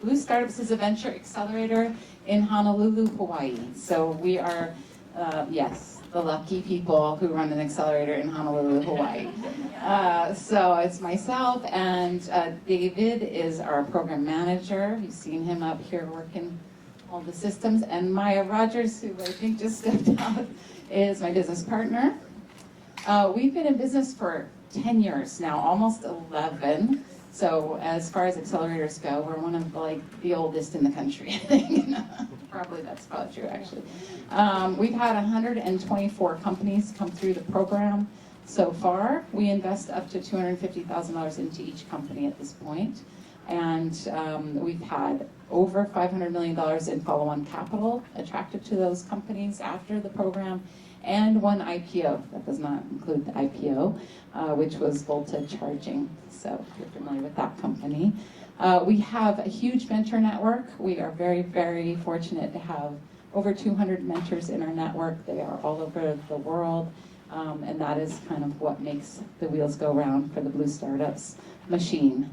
Blue Startups is a venture accelerator in Honolulu, Hawaii. So we are, yes, the lucky people who run an accelerator in Honolulu, Hawaii. So it's myself, and David is our program manager. You've seen him up here working all the systems. And Maya Rogers, who I think just stepped out, is my business partner. We've been in business for 10 years now, almost 11. So as far as accelerators go, we're one of the oldest in the country, I think. That's probably true, actually. We've had 124 companies come through the program so far. We invest up to $250,000 into each company at this point. And we've had over $500 million in follow-on capital attracted to those companies after the program, and one IPO. That does not include the IPO, which was Volta Charging. So if you're familiar with that company. We have a huge mentor network. We are very, very fortunate to have over 200 mentors in our network. They are all over the world, and that is kind of what makes the wheels go round for the Blue Startups machine.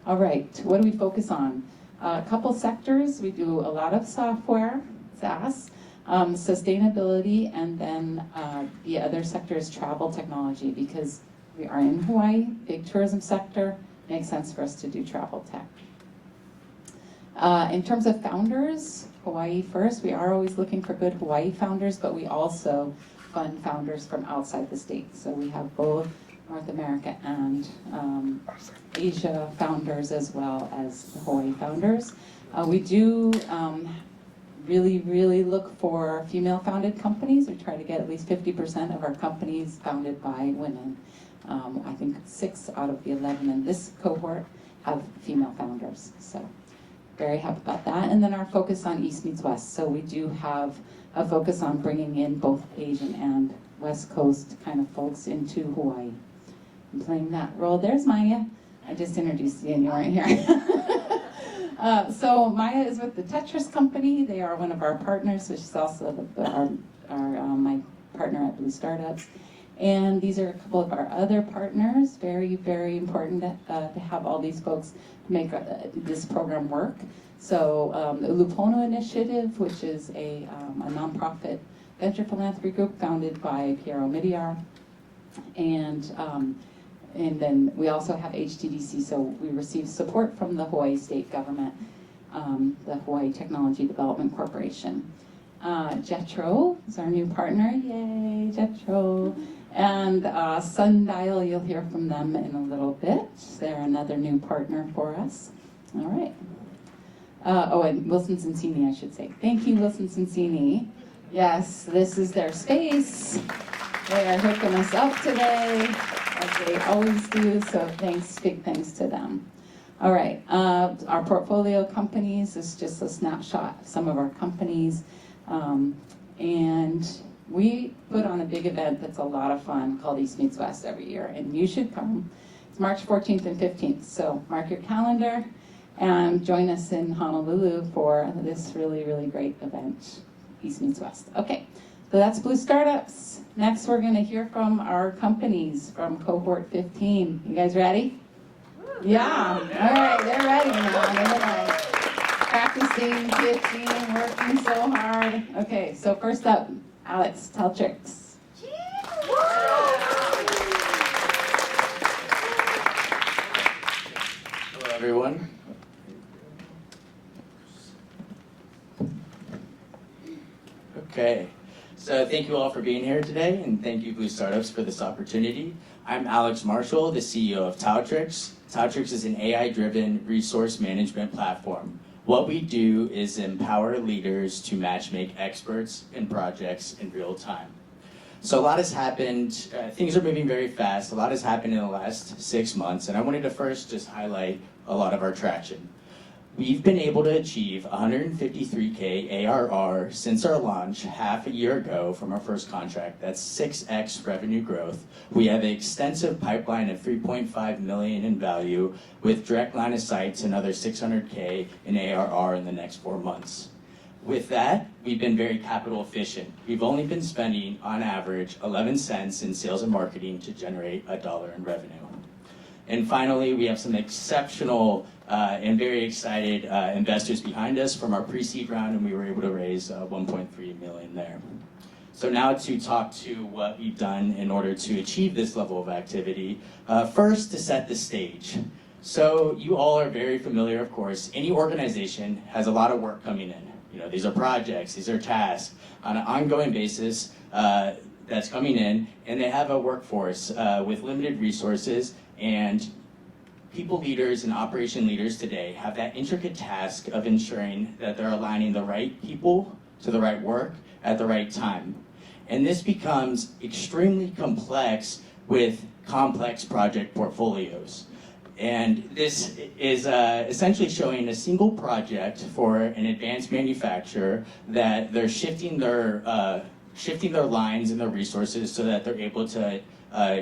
All right, what do we focus on? A couple sectors. We do a lot of software, SaaS, sustainability, and then the other sector is travel technology, because we are in Hawaii, big tourism sector, makes sense for us to do travel tech. In terms of founders, Hawaii first. We are always looking for good Hawaii founders, but we also fund founders from outside the state. So we have both North America and Asia founders, as well as the Hawaii founders. We do really, really look for female-founded companies. We try to get at least 50% of our companies founded by women. I think 6 out of the 11 in this cohort have female founders. So very happy about that. And then our focus on East meets West. So we do have a focus on bringing in both Asian and West Coast kind of folks into Hawaii. I'm playing that role. There's Maya. I just introduced you and you weren't here. So Maya is with the Tetris company. They are one of our partners, which is also my partner at Blue Startups. And these are a couple of our other partners. Very, very important to have all these folks make this program work. So the Lupono Initiative, which is a nonprofit venture philanthropy group founded by Piero Midiar. And then we also have HTDC, so we receive support from the Hawaii state government, the Hawaii Technology Development Corporation. Jetro is our new partner, yay, Jetro. And Sundial, you'll hear from them in a little bit. They're another new partner for us. All right. And Wilson Sonsini, I should say. Thank you, Wilson Sonsini. Yes, this is their space. They are hooking us up today, as they always do, so big thanks to them. All right, our portfolio companies is just a snapshot of some of our companies. And we put on a big event that's a lot of fun called East Meets West every year, and you should come. It's March 14th and 15th, so mark your calendar and join us in Honolulu for this really, really great event, East Meets West. Okay, so that's Blue Startups. Next, we're going to hear from our companies from Cohort 15. You guys ready? Yeah. All right, they're ready now. They're like practicing, pitching, working so hard. Okay, so first up, Alex, Taltrics. Hello, everyone. Okay, so thank you all for being here today, and thank you, Blue Startups, for this opportunity. I'm Alex Marshall, the CEO of Taltrics. Taltrics is an AI-driven resource management platform. What we do is empower leaders to matchmake experts in projects in real time. So a lot has happened, things are moving very fast, a lot has happened in the last 6 months, and I wanted to first just highlight a lot of our traction. We've been able to achieve 153K ARR since our launch half a year ago from our first contract. That's 6x revenue growth. We have an extensive pipeline of 3.5 million in value with direct line of sight to another 600K in ARR in the next 4 months. With that, we've been very capital efficient. We've only been spending, on average, 11 cents in sales and marketing to generate $1 in revenue. And finally, we have some exceptional and very excited investors behind us from our pre-seed round, and we were able to raise 1.3 million there. So now to talk to what we've done in order to achieve this level of activity. First, to set the stage. So you all are very familiar, of course. Any organization has a lot of work coming in. You know, these are projects, these are tasks on an ongoing basis that's coming in, and they have a workforce with limited resources, and people leaders and operation leaders today have that intricate task of ensuring that they're aligning the right people to the right work at the right time. And this becomes extremely complex with complex project portfolios. And this is essentially showing a single project for an advanced manufacturer that they're shifting their lines and their resources so that they're able to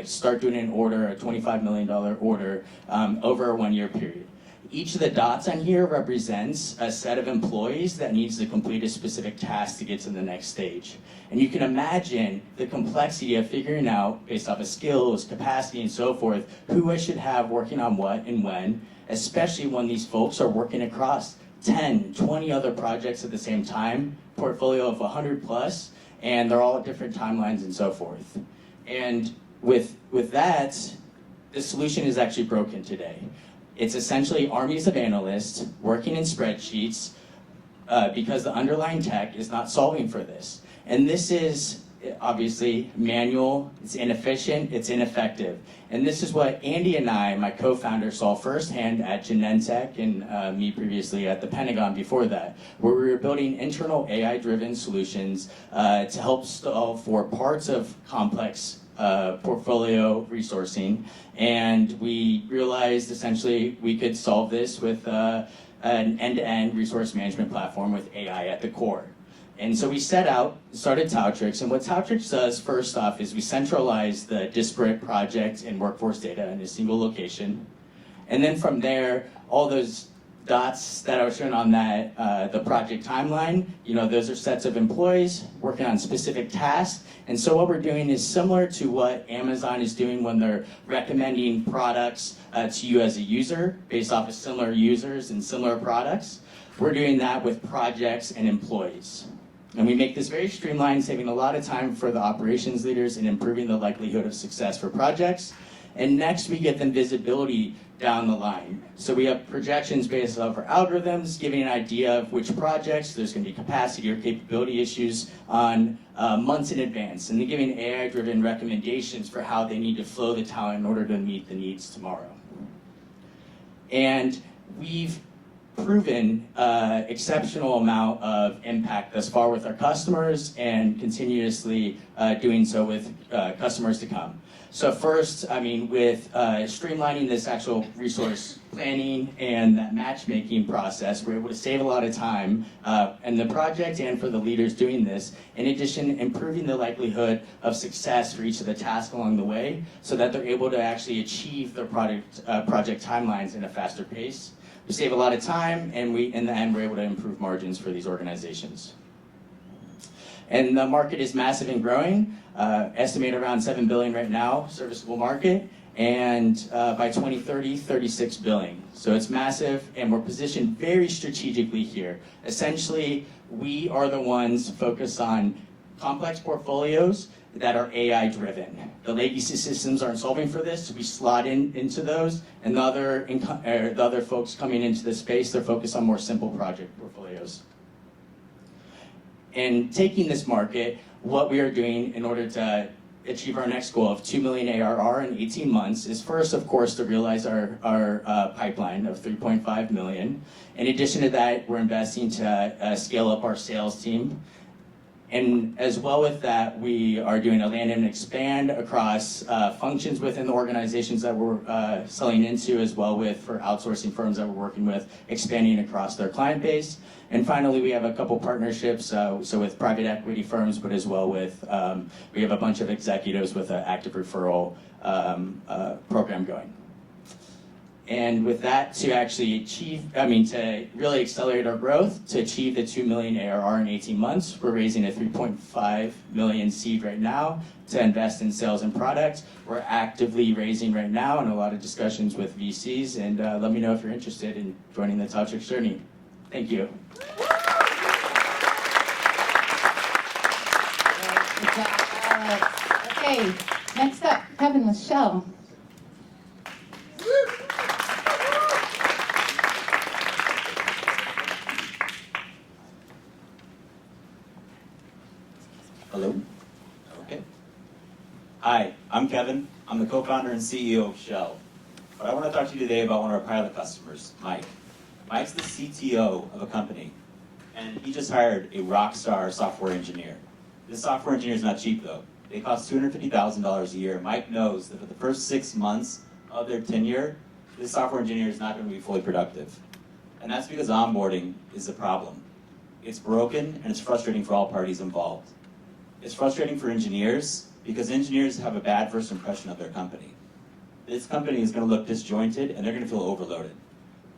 start doing an order, a $25 million order, over a 1-year period. Each of the dots on here represents a set of employees that needs to complete a specific task to get to the next stage. And you can imagine the complexity of figuring out, based off of skills, capacity, and so forth, who I should have working on what and when, especially when these folks are working across 10, 20 other projects at the same time, portfolio of 100 plus, and they're all at different timelines and so forth. And with that, the solution is actually broken today. It's essentially armies of analysts working in spreadsheets because the underlying tech is not solving for this. And this is obviously manual, it's inefficient, it's ineffective. And this is what Andy and I, my co-founder, saw firsthand at Genentech and me previously at the Pentagon before that, where we were building internal AI-driven solutions to help solve for parts of complex portfolio resourcing, and we realized essentially we could solve this with an end-to-end resource management platform with AI at the core. And so we started Taltrics, and what Taltrics does first off is we centralize the disparate project and workforce data in a single location, and then from there, all those dots that I was showing on that, the project timeline, those are sets of employees working on specific tasks. And so what we're doing is similar to what Amazon is doing when they're recommending products to you as a user based off of similar users and similar products. We're doing that with projects and employees. And we make this very streamlined, saving a lot of time for the operations leaders and improving the likelihood of success for projects. And next, we get them visibility down the line. So we have projections based off our algorithms, giving an idea of which projects there's going to be capacity or capability issues on months in advance, and then giving AI-driven recommendations for how they need to flow the talent in order to meet the needs tomorrow. And we've proven exceptional amount of impact thus far with our customers and continuously doing so with customers to come. So first, with streamlining this actual resource planning and that matchmaking process, we're able to save a lot of time in the project and for the leaders doing this. In addition, improving the likelihood of success for each of the tasks along the way so that they're able to actually achieve their project timelines in a faster pace. We save a lot of time, and in the end, we're able to improve margins for these organizations. And the market is massive and growing, estimated around $7 billion right now, serviceable market, and by 2030, $36 billion. So it's massive, and we're positioned very strategically here. Essentially, we are the ones focused on complex portfolios that are AI-driven. The legacy systems aren't solving for this, so we slot into those, and the other folks coming into the space, they're focused on more simple project portfolios. And taking this market, what we are doing in order to achieve our next goal of 2 million ARR in 18 months is first, of course, to realize our pipeline of 3.5 million. In addition to that, we're investing to scale up our sales team. And as well with that, we are doing a land and expand across functions within the organizations that we're selling into, as well with for outsourcing firms that we're working with, expanding across their client base. And finally, we have a couple partnerships, so with private equity firms, but as well with, we have a bunch of executives with an active referral program going. And with that, to actually to really accelerate our growth, to achieve the 2 million ARR in 18 months, we're raising a 3.5 million seed right now to invest in sales and product. We're actively raising right now and a lot of discussions with VCs, and let me know if you're interested in joining the Taltrics journey. Thank you. Good job, Alex. Okay, next up, Kevin with Chelle. Hello? Okay. Hi, I'm Kevin. I'm the co-founder and CEO of Chelle. But I want to talk to you today about one of our pilot customers, Mike. Mike's the CTO of a company, and he just hired a rock star software engineer. This software engineer is not cheap, though. They cost $250,000 a year. Mike knows that for the first 6 months of their tenure, this software engineer is not going to be fully productive. And that's because onboarding is a problem. It's broken, and it's frustrating for all parties involved. It's frustrating for engineers because engineers have a bad first impression of their company. This company is going to look disjointed and they're going to feel overloaded.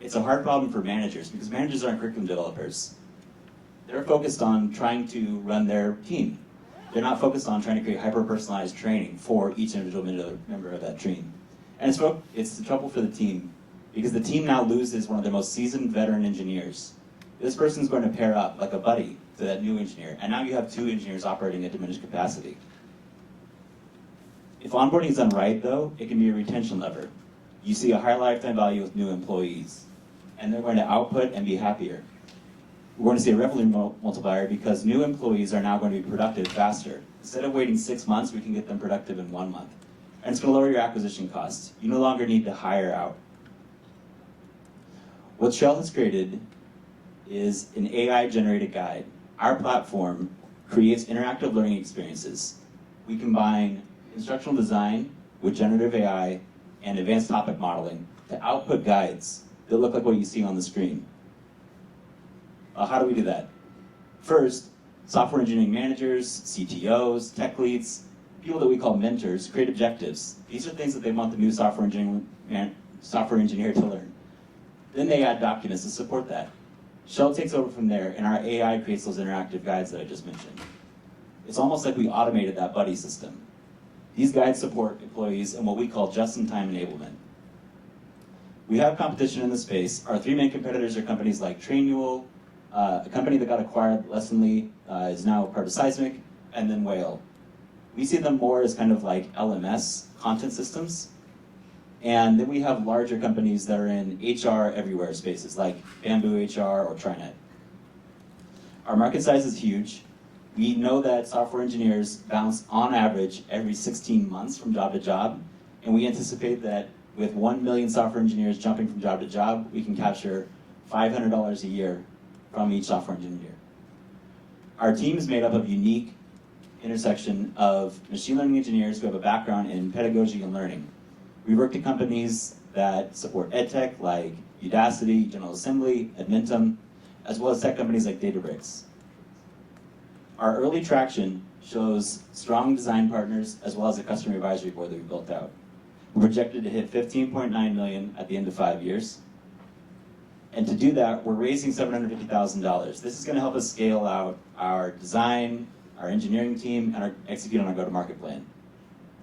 It's a hard problem for managers because managers aren't curriculum developers. They're focused on trying to run their team. They're not focused on trying to create hyper-personalized training for each individual member of that team. And it's the trouble for the team because the team now loses one of their most seasoned veteran engineers. This person's going to pair up like a buddy to that new engineer, and now you have 2 engineers operating at diminished capacity. If onboarding is done right, though, it can be a retention lever. You see a higher lifetime value with new employees, and they're going to output and be happier. We're going to see a revenue multiplier because new employees are now going to be productive faster. Instead of waiting 6 months, we can get them productive in 1 month. And it's going to lower your acquisition costs. You no longer need to hire out. What Chelle has created is an AI-generated guide. Our platform creates interactive learning experiences. We combine instructional design with generative AI and advanced topic modeling to output guides that look like what you see on the screen. How do we do that? First, software engineering managers, CTOs, tech leads, people that we call mentors, create objectives. These are things that they want the new software engineer to learn. Then they add documents to support that. Chelle takes over from there, and our AI creates those interactive guides that I just mentioned. It's almost like we automated that buddy system. These guides support employees in what we call just-in-time enablement. We have competition in the space. Our 3 main competitors are companies like Trainual, a company that got acquired recently, is now part of Seismic, and then Whale. We see them more as kind of like LMS content systems. And then we have larger companies that are in HR everywhere spaces, like Bamboo HR or Trinet. Our market size is huge. We know that software engineers bounce on average every 16 months from job to job, and we anticipate that with 1 million software engineers jumping from job to job, we can capture $500 a year from each software engineer. Our team is made up of unique intersection of machine learning engineers who have a background in pedagogy and learning. We work at companies that support edtech like Udacity, General Assembly, Edmentum, as well as tech companies like Databricks. Our early traction shows strong design partners as well as a customer advisory board that we built out. We're projected to hit 15.9 million at the end of 5 years. And to do that, we're raising $750,000. This is going to help us scale out our design, our engineering team, and execute on our go-to-market plan.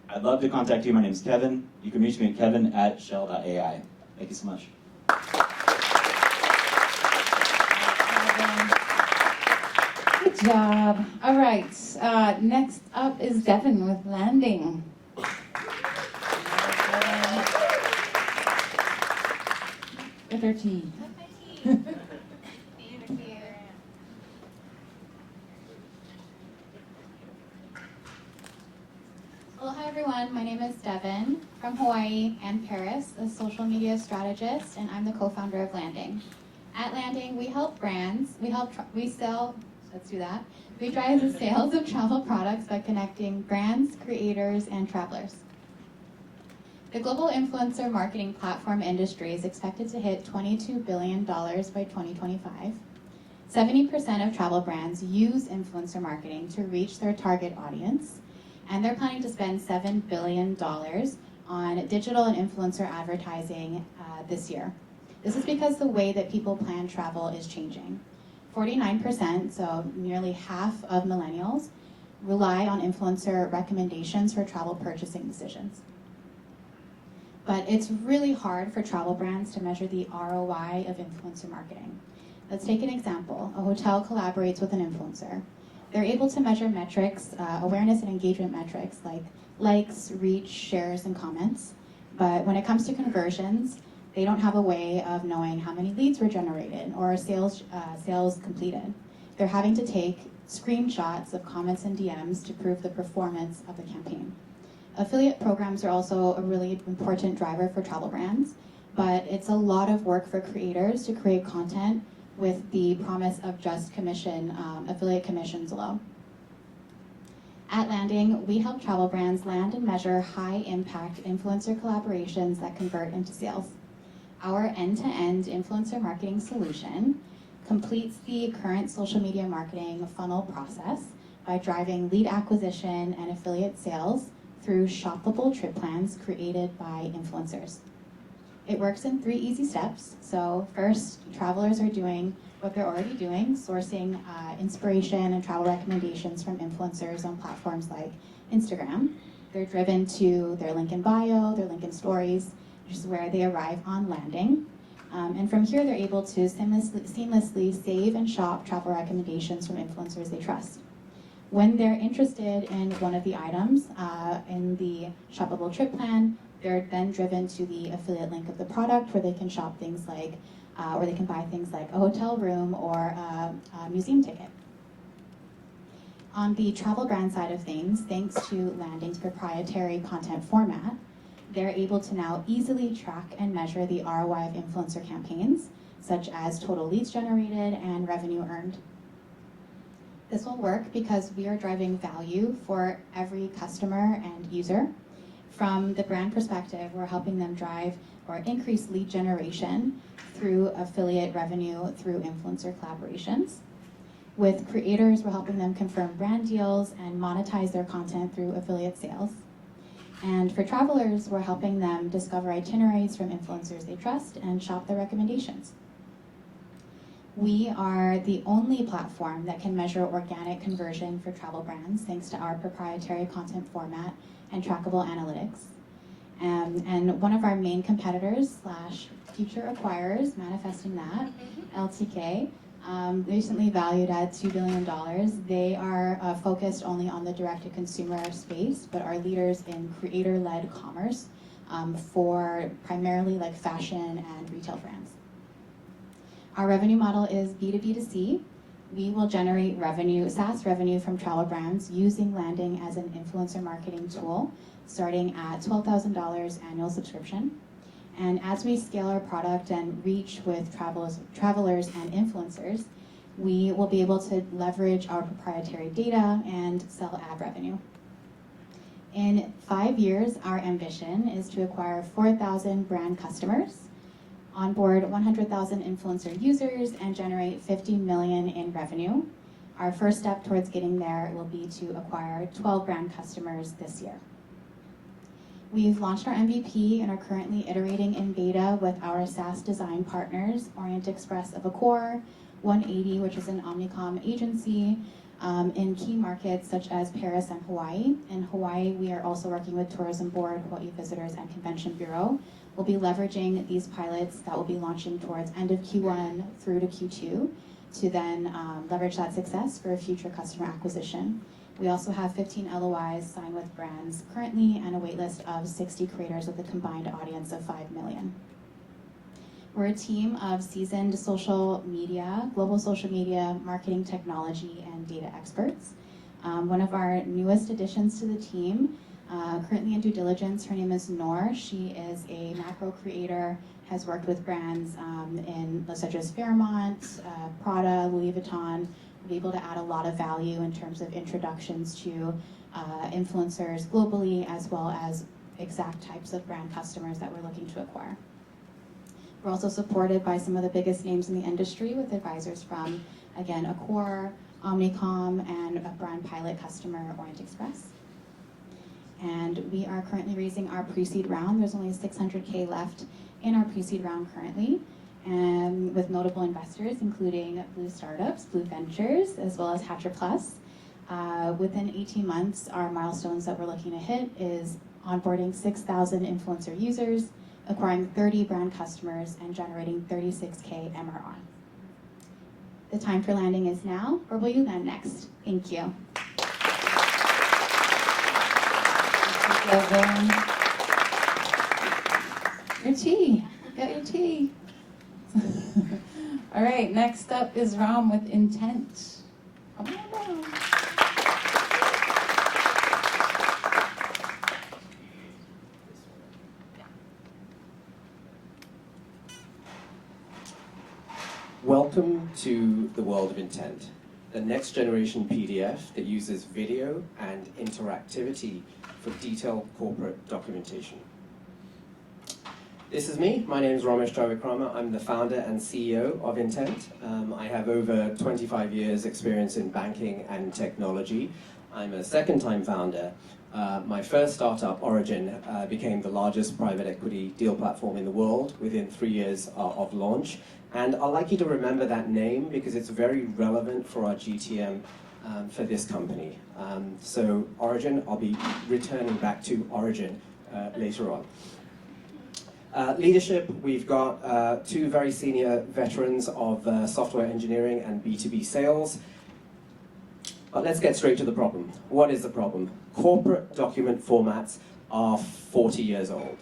I'd love to contact you. My name is Kevin. You can reach me at kevin@chelle.ai. Thank you so much. Good job. All right. Next up is Devon with Landng. With her tea. Well, hi everyone. My name is Devon from Hawaii and Paris, a social media strategist, and I'm the co-founder of Landng. At Landng, we help brands. We drive the sales of travel products by connecting brands, creators, and travelers. The global influencer marketing platform industry is expected to hit $22 billion by 2025. 70% of travel brands use influencer marketing to reach their target audience, and they're planning to spend $7 billion on digital and influencer advertising this year. This is because the way that people plan travel is changing. 49%, so nearly half of millennials, rely on influencer recommendations for travel purchasing decisions. But it's really hard for travel brands to measure the ROI of influencer marketing. Let's take an example. A hotel collaborates with an influencer. They're able to measure metrics, awareness and engagement metrics like likes, reach, shares, and comments. But when it comes to conversions, they don't have a way of knowing how many leads were generated or sales completed. They're having to take screenshots of comments and DMs to prove the performance of the campaign. Affiliate programs are also a really important driver for travel brands, but it's a lot of work for creators to create content with the promise of just affiliate commissions alone. At Landng, we help travel brands land and measure high-impact influencer collaborations that convert into sales. Our end-to-end influencer marketing solution completes the current social media marketing funnel process by driving lead acquisition and affiliate sales through shoppable trip plans created by influencers. It works in 3 easy steps. So first, travelers are doing what they're already doing, sourcing inspiration and travel recommendations from influencers on platforms like Instagram. They're driven to their link in bio, their link in stories, which is where they arrive on Landng. And from here, they're able to seamlessly save and shop travel recommendations from influencers they trust. When they're interested in one of the items in the shoppable trip plan, they're then driven to the affiliate link of the product where they can shop things like, or they can buy things like a hotel room or a museum ticket. On the travel brand side of things, thanks to Landng's proprietary content format, they're able to now easily track and measure the ROI of influencer campaigns, such as total leads generated and revenue earned. This will work because we are driving value for every customer and user. From the brand perspective, we're helping them drive or increase lead generation through affiliate revenue through influencer collaborations. With creators, we're helping them confirm brand deals and monetize their content through affiliate sales. And for travelers, we're helping them discover itineraries from influencers they trust and shop their recommendations. We are the only platform that can measure organic conversion for travel brands thanks to our proprietary content format and trackable analytics. And one of our main competitors / future acquirers, manifesting that, LTK, recently valued at $2 billion. They are focused only on the direct-to-consumer space, but are leaders in creator-led commerce for primarily like fashion and retail brands. Our revenue model is B2B2C. We will generate revenue, SaaS revenue from travel brands using Landng as an influencer marketing tool, starting at $12,000 annual subscription. And as we scale our product and reach with travelers and influencers, we will be able to leverage our proprietary data and sell ad revenue. In 5 years, our ambition is to acquire 4,000 brand customers, onboard 100,000 influencer users, and generate $50 million in revenue. Our first step towards getting there will be to acquire 12 brand customers this year. We've launched our MVP and are currently iterating in beta with our SaaS design partners, Orient Express of Accor, 180, which is an Omnicom agency, in key markets such as Paris and Hawaii. In Hawaii, we are also working with Tourism Board, Hawaii Visitors and Convention Bureau. We'll be leveraging these pilots that will be launching towards end of Q1 through to Q2 to then leverage that success for future customer acquisition. We also have 15 LOIs signed with brands currently and a waitlist of 60 creators with a combined audience of 5 million. We're a team of seasoned global social media, marketing technology, and data experts. One of our newest additions to the team, currently in due diligence, her name is Noor. She is a macro creator, has worked with brands such as Fairmont, Prada, Louis Vuitton, be able to add a lot of value in terms of introductions to influencers globally, as well as exact types of brand customers that we're looking to acquire. We're also supported by some of the biggest names in the industry with advisors from, again, Accor, Omnicom, and a brand pilot customer, Orient Express. and we are currently raising our pre-seed round. There's only $600K left in our pre-seed round currently, and with notable investors including Blue Startups, Blue Ventures, as well as Hatcher Plus. Within 18 months, our milestones that we're looking to hit is onboarding 6,000 influencer users, acquiring 30 brand customers, and generating 36K MRR. The time for landing is now. Where will you land next? Thank you. Devon. Your tea. Got your tea. All right, next up is Ram with Intent. Come on down. Welcome to the world of Intent, the next generation PDF that uses video and interactivity for detailed corporate documentation. This is me. My name is Romesh Jayawickrama. I'm the founder and CEO of Intent. I have over 25 years experience in banking and technology. I'm a second-time founder. My first startup, Origin, became the largest private equity deal platform in the world within 3 years of launch. And I'd like you to remember that name because it's very relevant for our GTM for this company. So Origin, I'll be returning back to Origin later on. Leadership, we've got two very senior veterans of software engineering and B2B sales. But let's get straight to the problem. What is the problem? Corporate document formats are 40 years old,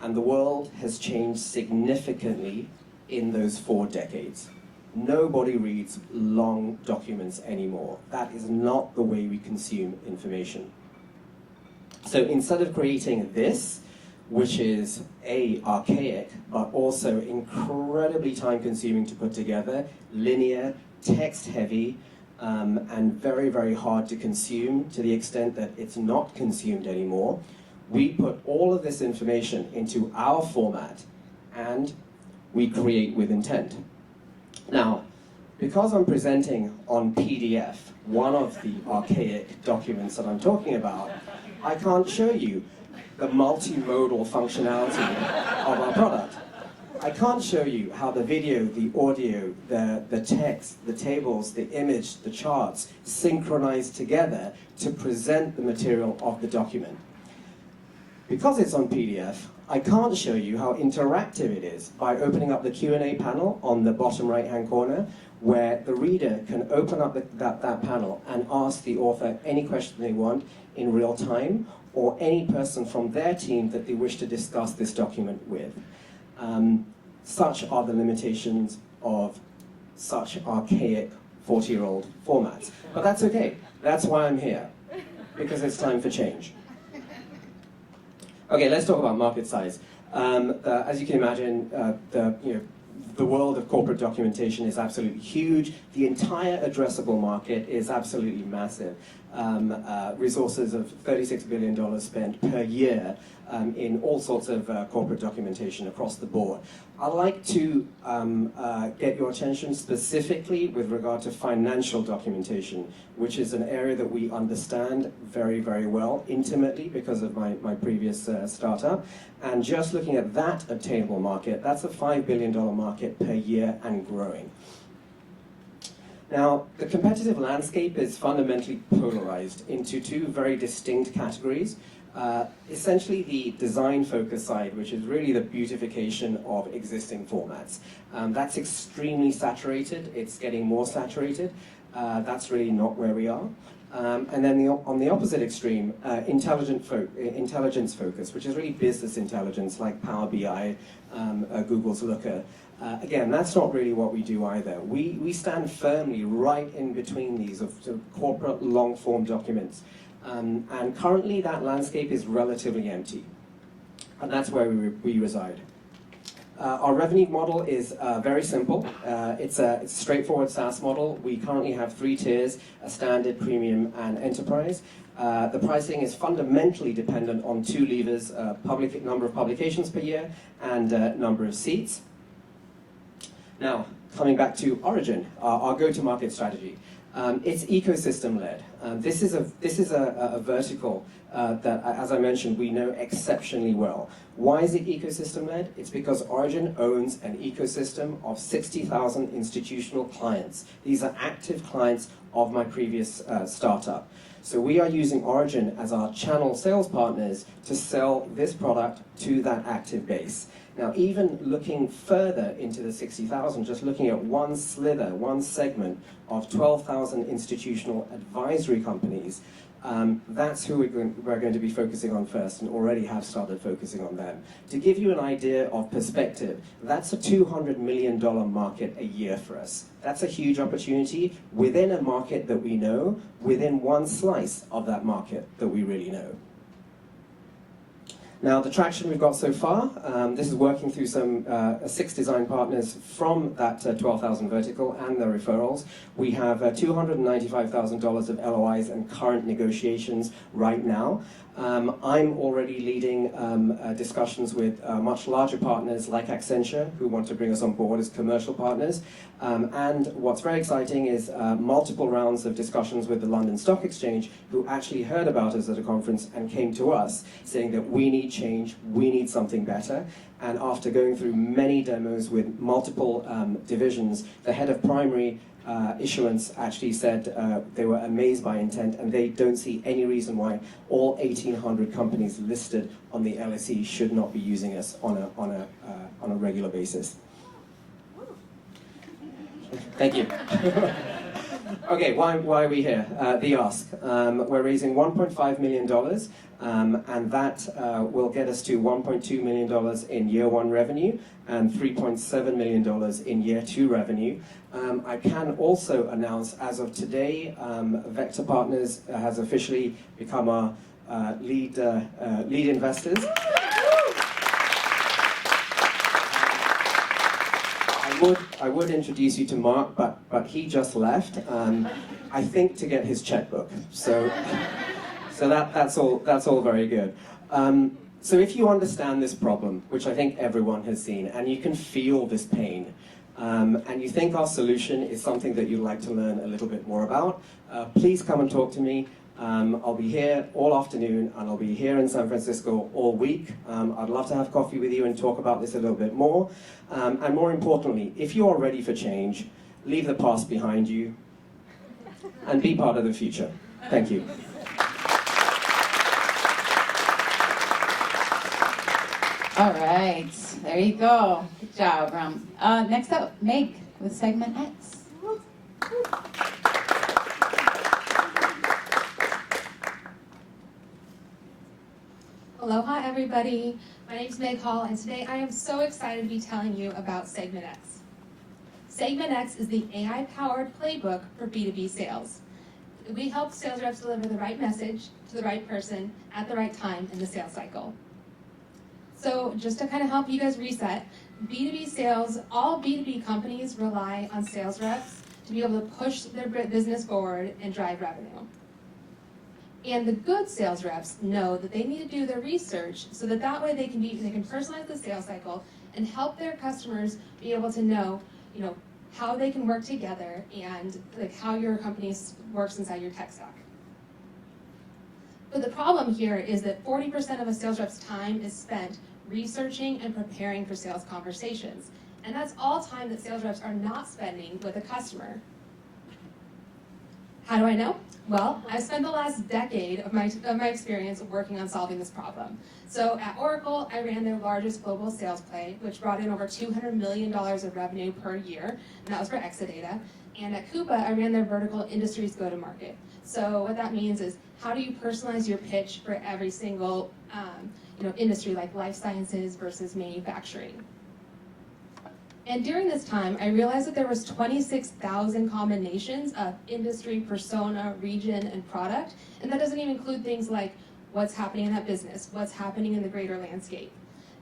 and the world has changed significantly in those 4 decades. Nobody reads long documents anymore. That is not the way we consume information. So instead of creating this, which is archaic, but also incredibly time-consuming to put together, linear, text-heavy, and very, very hard to consume to the extent that it's not consumed anymore, we put all of this information into our format and we create with intent. Now, because I'm presenting on PDF, one of the archaic documents that I'm talking about, I can't show you the multimodal functionality of our product. I can't show you how the video, the audio, the text, the tables, the image, the charts synchronize together to present the material of the document. Because it's on PDF, I can't show you how interactive it is by opening up the Q&A panel on the bottom right-hand corner, where the reader can open up that panel and ask the author any question they want in real time, or any person from their team that they wish to discuss this document with. Such are the limitations of such archaic 40-year-old formats. But that's okay. That's why I'm here, because it's time for change. Okay, let's talk about market size. As you can imagine, the world of corporate documentation is absolutely huge. The entire addressable market is absolutely massive. Resources of $36 billion spent per year in all sorts of corporate documentation across the board. I'd like to get your attention specifically with regard to financial documentation, which is an area that we understand very, very well, intimately, because of my previous startup. And just looking at that obtainable market, that's a $5 billion market per year and growing. Now, the competitive landscape is fundamentally polarized into two very distinct categories. Essentially the design focus side, which is really the beautification of existing formats. That's extremely saturated. It's getting more saturated. That's really not where we are. And then on the opposite extreme, intelligence focus, which is really business intelligence like Power BI, Google's Looker. Again, that's not really what we do either. We stand firmly right in between these of corporate long-form documents. And currently that landscape is relatively empty. And that's where we reside. Our revenue model is very simple. It's a straightforward SaaS model. We currently have 3 tiers, a standard, premium, and enterprise. The pricing is fundamentally dependent on 2 levers, number of publications per year and number of seats. Now, coming back to Origin, our go-to-market strategy. It's ecosystem-led. This is a vertical that, as I mentioned, we know exceptionally well. Why is it ecosystem-led? It's because Origin owns an ecosystem of 60,000 institutional clients. These are active clients of my previous startup. So we are using Origin as our channel sales partners to sell this product to that active base. Now, even looking further into the 60,000, just looking at one slither, one segment of 12,000 institutional advisory companies, that's who we're going to be focusing on first, and already have started focusing on them. To give you an idea of perspective, that's a $200 million market a year for us. That's a huge opportunity within a market that we know, within one slice of that market that we really know. Now, the traction we've got so far, this is working through some 6 design partners from that 12,000 vertical and their referrals. We have $295,000 of LOIs and current negotiations right now. I'm already leading discussions with much larger partners like Accenture, who want to bring us on board as commercial partners. And what's very exciting is multiple rounds of discussions with the London Stock Exchange, who actually heard about us at a conference and came to us saying that we need change, we need something better. And after going through many demos with multiple divisions, the head of primary issuance actually said they were amazed by Inttent, and they don't see any reason why all 1,800 companies listed on the LSE should not be using us on a regular basis. Thank you. Okay, why are we here? The ask. We're raising $1.5 million, and that will get us to $1.2 million in year 1 revenue and $3.7 million in year 2 revenue. I can also announce, as of today, Vector Partners has officially become our lead investors. I would introduce you to Mark, but he just left. I think to get his checkbook. So that's all very good. So if you understand this problem, which I think everyone has seen, and you can feel this pain, and you think our solution is something that you'd like to learn a little bit more about, please come and talk to me. I'll be here all afternoon, and I'll be here in San Francisco all week. I'd love to have coffee with you and talk about this a little bit more. And more importantly, if you are ready for change, leave the past behind you and be part of the future. Thank you. All right, there you go. Good job, Ram. Next up, Meg with segment X. Aloha everybody, my name is Meg Hall, and today I am so excited to be telling you about Segment X. Segment X is the AI-powered playbook for B2B sales. We help sales reps deliver the right message to the right person at the right time in the sales cycle. So just to kind of help you guys reset, B2B sales, all B2B companies rely on sales reps to be able to push their business forward and drive revenue. And the good sales reps know that they need to do their research so that way they can personalize the sales cycle and help their customers be able to know, how they can work together and how your company works inside your tech stack. But the problem here is that 40% of a sales rep's time is spent researching and preparing for sales conversations. And that's all time that sales reps are not spending with a customer. How do I know? Well, I've spent the last decade of my experience working on solving this problem. So at Oracle, I ran their largest global sales play, which brought in over $200 million of revenue per year, and that was for Exadata. And at Coupa, I ran their vertical industries go-to-market. So what that means is, how do you personalize your pitch for every single industry, like life sciences versus manufacturing? And during this time, I realized that there was 26,000 combinations of industry, persona, region, and product. And that doesn't even include things like what's happening in that business, what's happening in the greater landscape.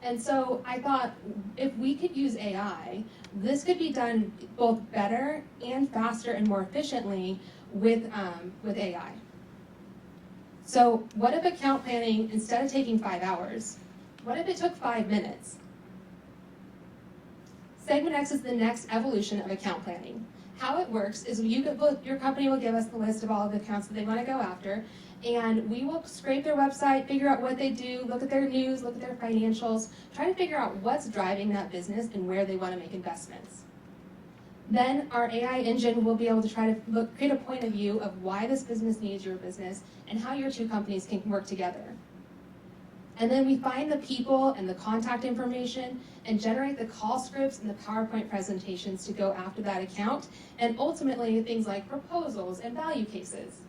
And so I thought, if we could use AI, this could be done both better and faster and more efficiently with AI. So what if account planning, instead of taking 5 hours, what if it took 5 minutes? Segment X is the next evolution of account planning. How it works is your company will give us the list of all of the accounts that they want to go after, and we will scrape their website, figure out what they do, look at their news, look at their financials, try to figure out what's driving that business and where they want to make investments. Then our AI engine will be able to try to create a point of view of why this business needs your business and how your two companies can work together. And then we find the people and the contact information and generate the call scripts and the PowerPoint presentations to go after that account, and ultimately things like proposals and value cases.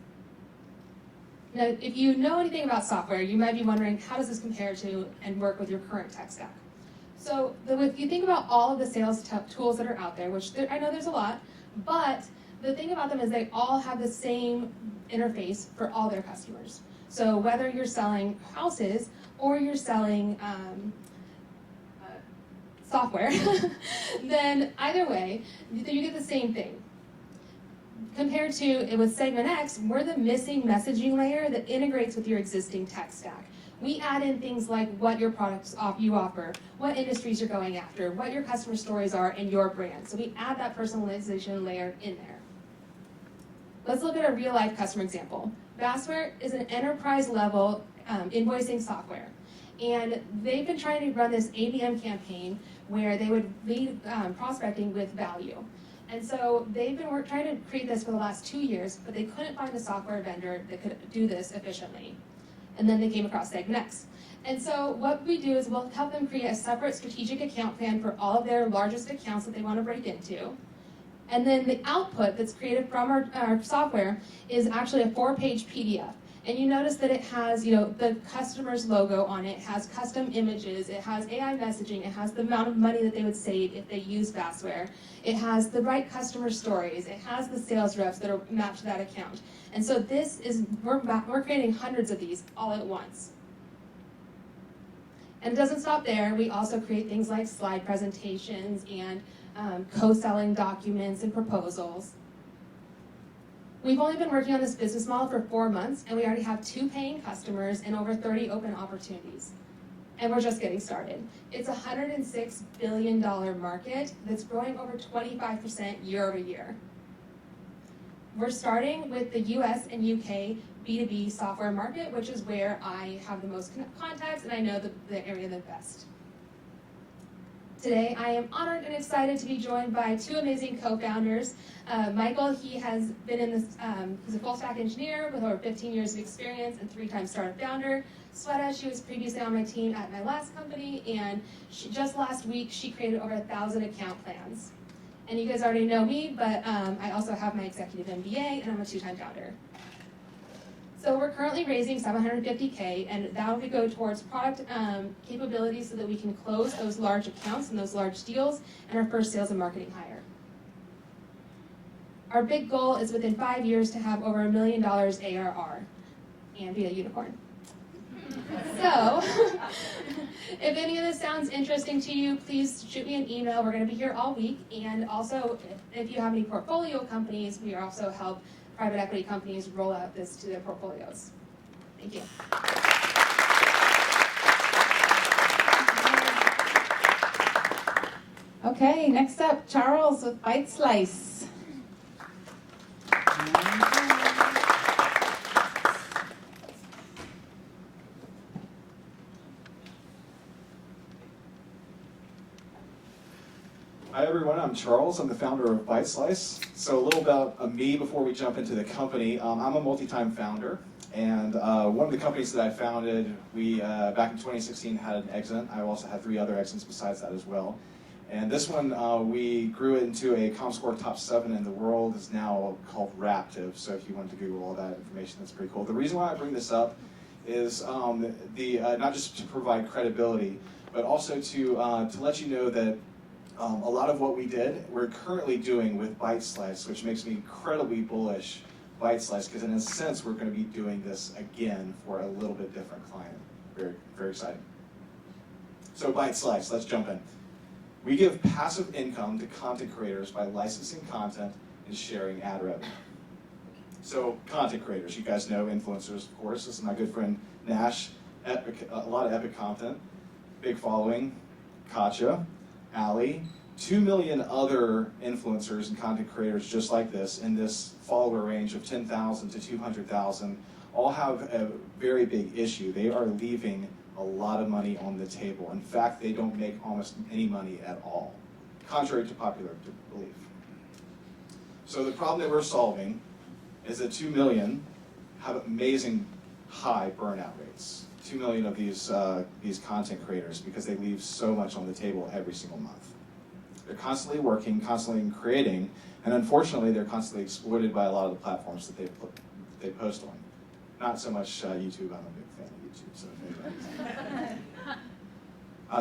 Now, if you know anything about software, you might be wondering, how does this compare to and work with your current tech stack? So if you think about all of the sales tools that are out there, which I know there's a lot, but the thing about them is they all have the same interface for all their customers. So whether you're selling houses or you're selling software, then either way, you get the same thing. Compared to with Segment X, we're the missing messaging layer that integrates with your existing tech stack. We add in things like what your products you offer, what industries you're going after, what your customer stories are, and your brand. So we add that personalization layer in there. Let's look at a real-life customer example. Vastware is an enterprise-level invoicing software. And they've been trying to run this ABM campaign where they would lead prospecting with value. And so they've been trying to create this for the last 2 years, but they couldn't find a software vendor that could do this efficiently. And then they came across SegmentX. And so what we do is we'll help them create a separate strategic account plan for all of their largest accounts that they want to break into. And then the output that's created from our software is actually a 4-page PDF. And you notice that it has, the customer's logo on it, has custom images, it has AI messaging, it has the amount of money that they would save if they use Vastware. It has the right customer stories, it has the sales reps that are mapped to that account. And so this is, we're creating hundreds of these all at once. And it doesn't stop there. We also create things like slide presentations and co-selling documents and proposals. We've only been working on this business model for 4 months, and we already have 2 paying customers and over 30 open opportunities. And we're just getting started. It's a $106 billion market that's growing over 25% year over year. We're starting with the US and UK B2B software market, which is where I have the most contacts and I know the area the best. Today, I am honored and excited to be joined by 2 amazing co-founders. Michael, he has been in this, he's a full-stack engineer with over 15 years of experience and 3-time startup founder. Sweta, she was previously on my team at my last company, and just last week, she created over 1,000 account plans. And you guys already know me, but I also have my executive MBA, and I'm a 2-time founder. So we're currently raising $750K, and that will go towards product capabilities so that we can close those large accounts and those large deals, and our first sales and marketing hire. Our big goal is within 5 years to have over $1 million ARR and be a unicorn. So, if any of this sounds interesting to you, please shoot me an email. We're going to be here all week, and also if you have any portfolio companies, we also help private equity companies roll out this to their portfolios. Thank you. Okay, next up, Charles with BiteSlice. Hi everyone, I'm Charles. I'm the founder of BiteSlice. So a little about me before we jump into the company. I'm a multi-time founder, and one of the companies that I founded, we back in 2016 had an exit. I also had 3 other exits besides that as well. And this one, we grew it into a ComScore top 7 in the world. It's now called Raptive. So if you want to Google all that information, that's pretty cool. The reason why I bring this up is not just to provide credibility, but also to let you know that a lot of what we did, we're currently doing with BiteSlice, which makes me incredibly bullish BiteSlice, because in a sense, we're going to be doing this again for a little bit different client. Very, very exciting. So BiteSlice, let's jump in. We give passive income to content creators by licensing content and sharing ad revenue. So content creators, you guys know influencers, of course. This is my good friend Nash, a lot of epic content, big following, Katja, Ali, 2 million other influencers and content creators just like this in this follower range of 10,000 to 200,000 all have a very big issue. They are leaving a lot of money on the table. In fact, they don't make almost any money at all, contrary to popular belief. So the problem that we're solving is that 2 million have amazing high burnout rates. 2 million of these content creators, because they leave so much on the table every single month. They're constantly working, constantly creating, and unfortunately they're constantly exploited by a lot of the platforms that they post on. Not so much YouTube. I'm a big fan of YouTube.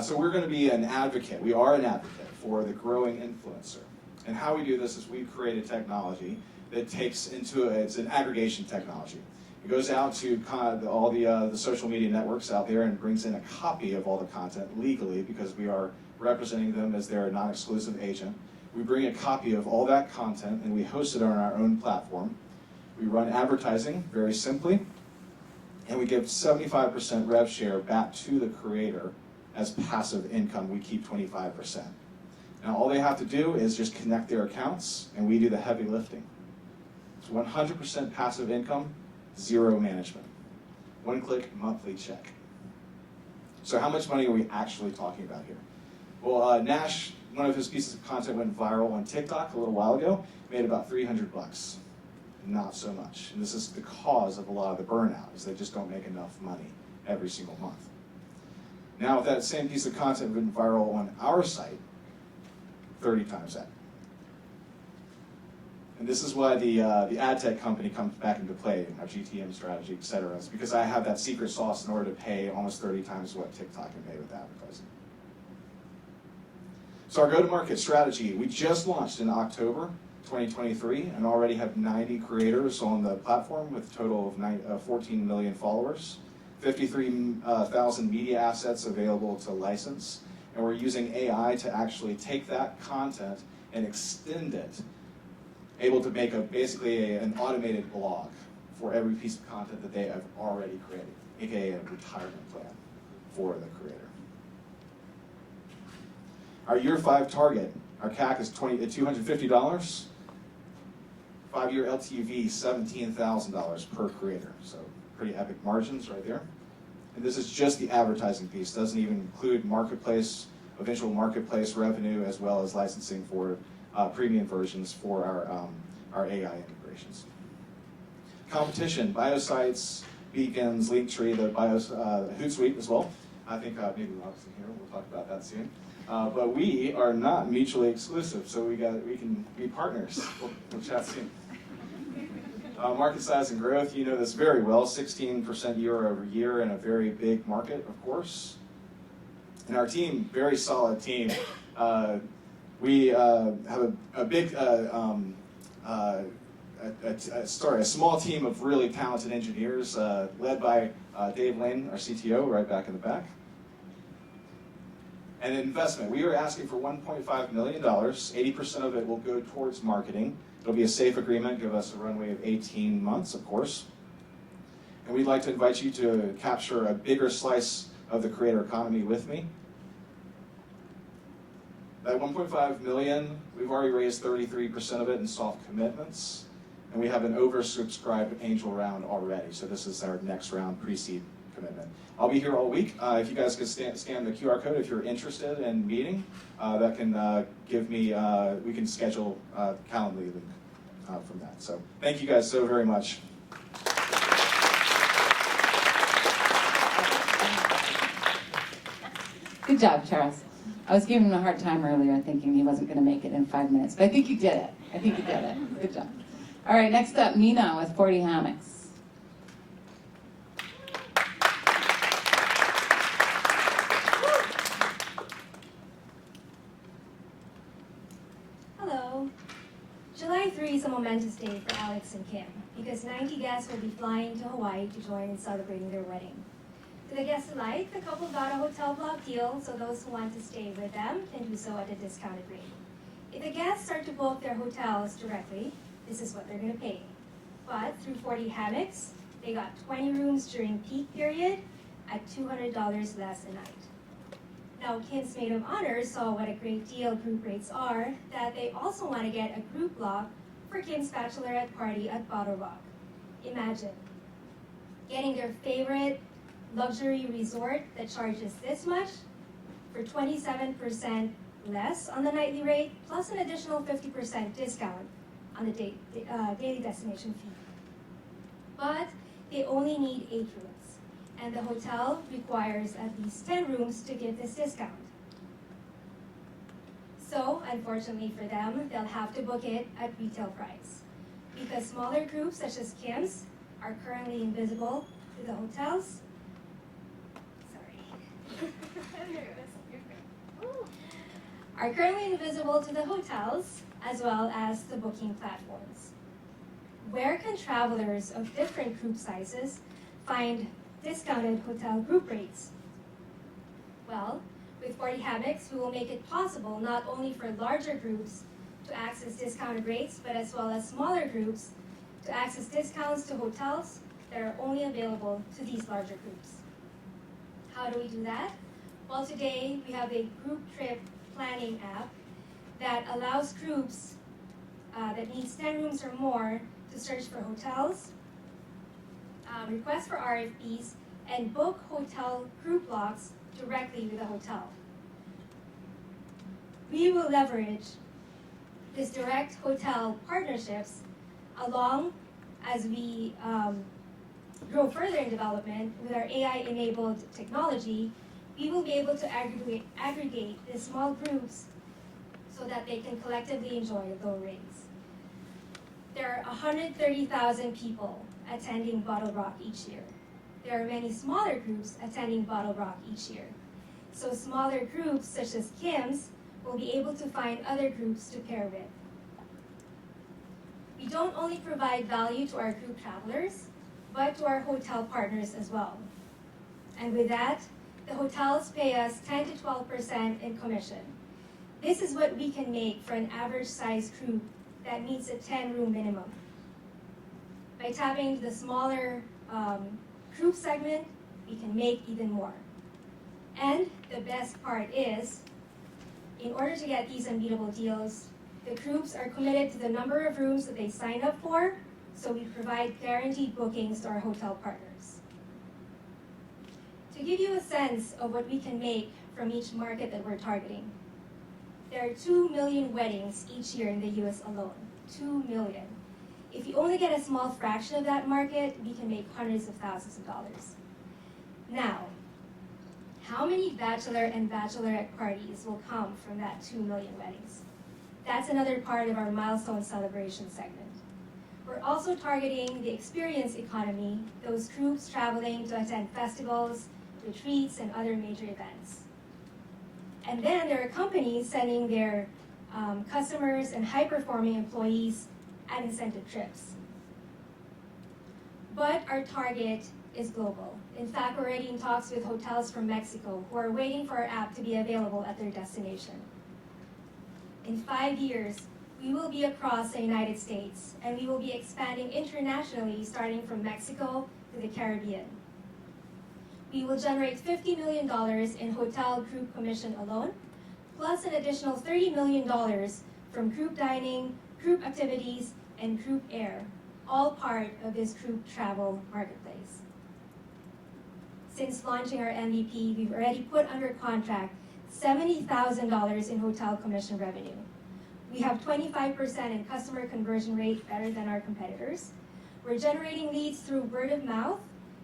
So we're going to be an advocate. We are an advocate for the growing influencer. And how we do this is we've created technology that it's an aggregation technology. It goes out to all the social media networks out there and brings in a copy of all the content legally, because we are representing them as their non-exclusive agent. We bring a copy of all that content and we host it on our own platform. We run advertising very simply, and we give 75% rev share back to the creator as passive income. We keep 25%. Now all they have to do is just connect their accounts, and we do the heavy lifting. It's 100% passive income, zero management. One-click monthly check. So how much money are we actually talking about here? Well, Nash, one of his pieces of content went viral on TikTok a little while ago, made about $300. Not so much. And this is the cause of a lot of the burnout, is they just don't make enough money every single month. Now, if that same piece of content went viral on our site, 30 times that. And this is why the ad tech company comes back into play, our GTM strategy, et cetera. It's because I have that secret sauce in order to pay almost 30 times what TikTok can pay with advertising. So our go-to-market strategy, we just launched in October 2023 and already have 90 creators on the platform with a total of 14 million followers, 53,000 media assets available to license, and we're using AI to actually take that content and extend it, able to make basically an automated blog for every piece of content that they have already created, aka a retirement plan for the creator. Our year 5 target, our CAC is $250. 5-year LTV, $17,000 per creator. So pretty epic margins right there. And this is just the advertising piece. Doesn't even include marketplace, eventual marketplace revenue, as well as licensing for premium versions for our AI integrations. Competition, biosites, beacons, Linktree, the Hootsuite as well. I think maybe Rob's in here. We'll talk about that soon. But we are not mutually exclusive, so we can be partners. We'll chat soon. Market size and growth, you know this very well, 16% year over year in a very big market, of course. And our team, very solid team. We have a small team of really talented engineers led by Dave Lane, our CTO, right back in the back. And investment, we are asking for $1.5 million. 80% of it will go towards marketing. It'll be a safe agreement, give us a runway of 18 months, of course. And we'd like to invite you to capture a bigger slice of the creator economy with me. That 1.5 million, we've already raised 33% of it in soft commitments. And we have an oversubscribed angel round already. So this is our next round pre-seed commitment. I'll be here all week. If you guys could scan the QR code if you're interested in meeting, that can give me, we can schedule Calendly link from that. So thank you guys so very much. Good job, Charles. I was giving him a hard time earlier, thinking he wasn't going to make it in 5 minutes, but I think you did it. I think you did it. Good job. All right, next up, Mina with 40 Hammocks. Hello. July 3 is a momentous day for Alex and Kim because 90 guests will be flying to Hawaii to join in celebrating their wedding. To the guests alike, the couple got a hotel block deal, so those who want to stay with them can do so at a discounted rate. If the guests start to book their hotels directly, this is what they're going to pay. But through 40 Hammocks, they got 20 rooms during peak period at $200 less a night. Now, Kim's Maid of Honor saw what a great deal group rates are, that they also want to get a group block for Kim's bachelorette party at Bottle Rock. Imagine getting their favorite luxury resort that charges this much for 27% less on the nightly rate, plus an additional 50% discount on the daily destination fee. But they only need 8 rooms, and the hotel requires at least 10 rooms to give this discount. So, unfortunately for them, they'll have to book it at retail price, because smaller groups such as Kim's are currently invisible to the hotels. Sorry. Are currently invisible to the hotels as well as the booking platforms. Where can travelers of different group sizes find discounted hotel group rates? Well, with 40 Hammocks, we will make it possible not only for larger groups to access discounted rates, but as well as smaller groups to access discounts to hotels that are only available to these larger groups. How do we do that? Well, today we have a group trip planning app that allows groups that needs 10 rooms or more to search for hotels, request for RFPs, and book hotel group blocks directly with the hotel. We will leverage this direct hotel partnerships along as we grow further in development with our AI-enabled technology. We will be able to aggregate the small groups so that they can collectively enjoy low rates. There are 130,000 people attending Bottle Rock each year. There are many smaller groups attending Bottle Rock each year. So smaller groups such as Kim's will be able to find other groups to pair with. We don't only provide value to our group travelers, but to our hotel partners as well. And with that, the hotels pay us 10 to 12% in commission. This is what we can make for an average size group that meets a 10-room minimum. By tapping into the smaller group segment, we can make even more. And the best part is, in order to get these unbeatable deals, the groups are committed to the number of rooms that they sign up for, so we provide guaranteed bookings to our hotel partners. To give you a sense of what we can make from each market that we're targeting, there are 2 million weddings each year in the US alone. 2 million. If you only get a small fraction of that market, we can make hundreds of thousands of dollars. Now, how many bachelor and bachelorette parties will come from that 2 million weddings? That's another part of our milestone celebration segment. We're also targeting the experience economy, those groups traveling to attend festivals, retreats, and other major events. And then there are companies sending their customers and high-performing employees at incentive trips. But our target is global. In fact, we're already in talks with hotels from Mexico who are waiting for our app to be available at their destination. In 5 years, we will be across the United States, and we will be expanding internationally, starting from Mexico to the Caribbean. We will generate $50 million in hotel group commission alone, plus an additional $30 million from group dining, group activities, and group air, all part of this group travel marketplace. Since launching our MVP, we've already put under contract $70,000 in hotel commission revenue. We have 25% in customer conversion rate, better than our competitors. We're generating leads through word of mouth,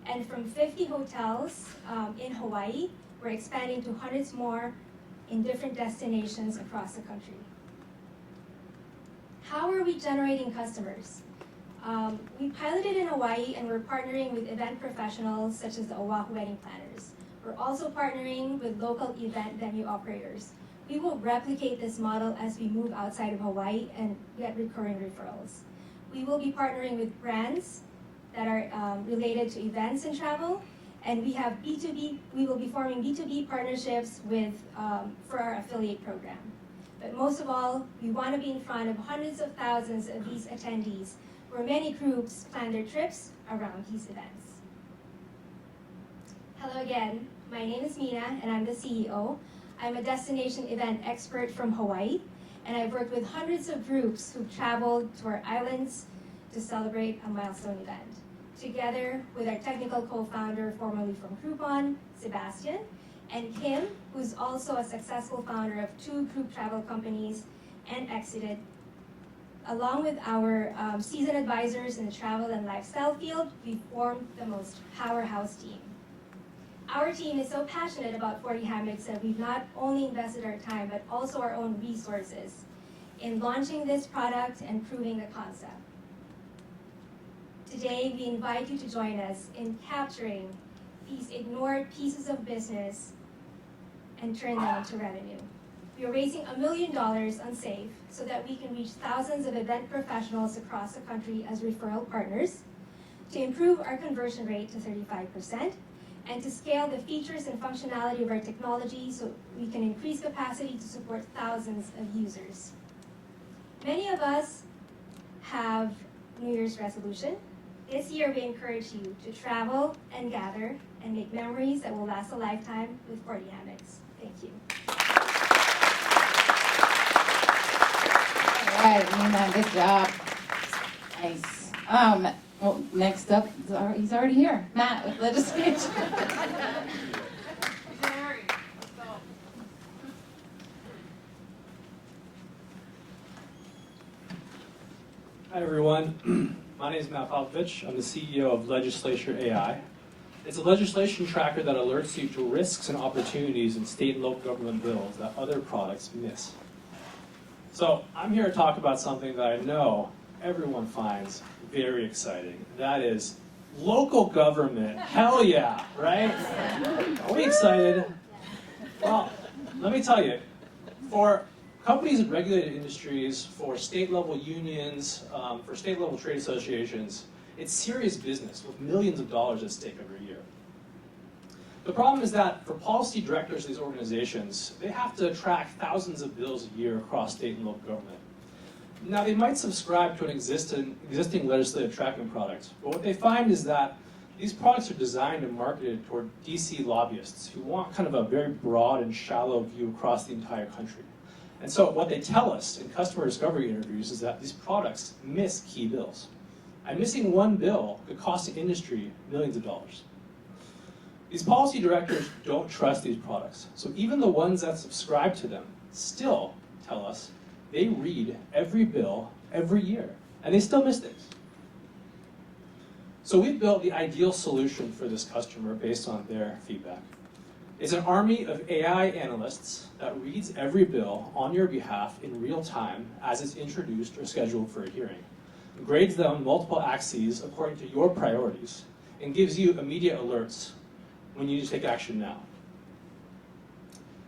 and from 50 hotels in Hawaii, we're expanding to hundreds more in different destinations across the country. How are we generating customers? We piloted in Hawaii, and we're partnering with event professionals such as the Oahu wedding planners. We're also partnering with local event venue operators. We will replicate this model as we move outside of Hawaii and get recurring referrals. We will be partnering with brands that are related to events and travel, and we have B2B. We will be forming B2B partnerships with for our affiliate program. But most of all, we want to be in front of hundreds of thousands of these attendees, where many groups plan their trips around these events. Hello again, my name is Mina, and I'm the CEO. I'm a destination event expert from Hawaii, and I've worked with hundreds of groups who've traveled to our islands to celebrate a milestone event. Together with our technical co-founder, formerly from Groupon, Sebastian, and Kim, who's also a successful founder of 2 group travel companies and exited, along with our seasoned advisors in the travel and lifestyle field, we formed the most powerhouse team. Our team is so passionate about 40 Hammocks that we've not only invested our time, but also our own resources in launching this product and proving the concept. Today, we invite you to join us in capturing these ignored pieces of business and turn them into revenue. We are raising $1 million on SAFE so that we can reach thousands of event professionals across the country as referral partners, to improve our conversion rate to 35%, and to scale the features and functionality of our technology so we can increase capacity to support thousands of users. Many of us have New Year's resolution. This year, we encourage you to travel and gather and make memories that will last a lifetime with 40 Hammocks. Thank you. All right, Mina, good job. Nice. Well, next up, he's already here. Matt with legislation. Hi everyone, my name is Matt Popovich. I'm the CEO of LegislatureAI. It's a legislation tracker that alerts you to risks and opportunities in state and local government bills that other products miss. So I'm here to talk about something that I know everyone finds very exciting. That is local government. Hell yeah, right? Are we excited? Well, let me tell you, for companies in regulated industries, for state-level unions, for state-level trade associations, it's serious business with millions of dollars at stake every year. The problem is that for policy directors of these organizations, they have to track thousands of bills a year across state and local government. Now, they might subscribe to an existing legislative tracking product, but what they find is that these products are designed and marketed toward DC lobbyists who want kind of a very broad and shallow view across the entire country. And so what they tell us in customer discovery interviews is that these products miss key bills. And missing one bill could cost the industry millions of dollars. These policy directors don't trust these products. So even the ones that subscribe to them still tell us they read every bill every year, and they still miss things. So we've built the ideal solution for this customer based on their feedback. It's an army of AI analysts that reads every bill on your behalf in real time as it's introduced or scheduled for a hearing, grades them on multiple axes according to your priorities, and gives you immediate alerts when you need to take action now.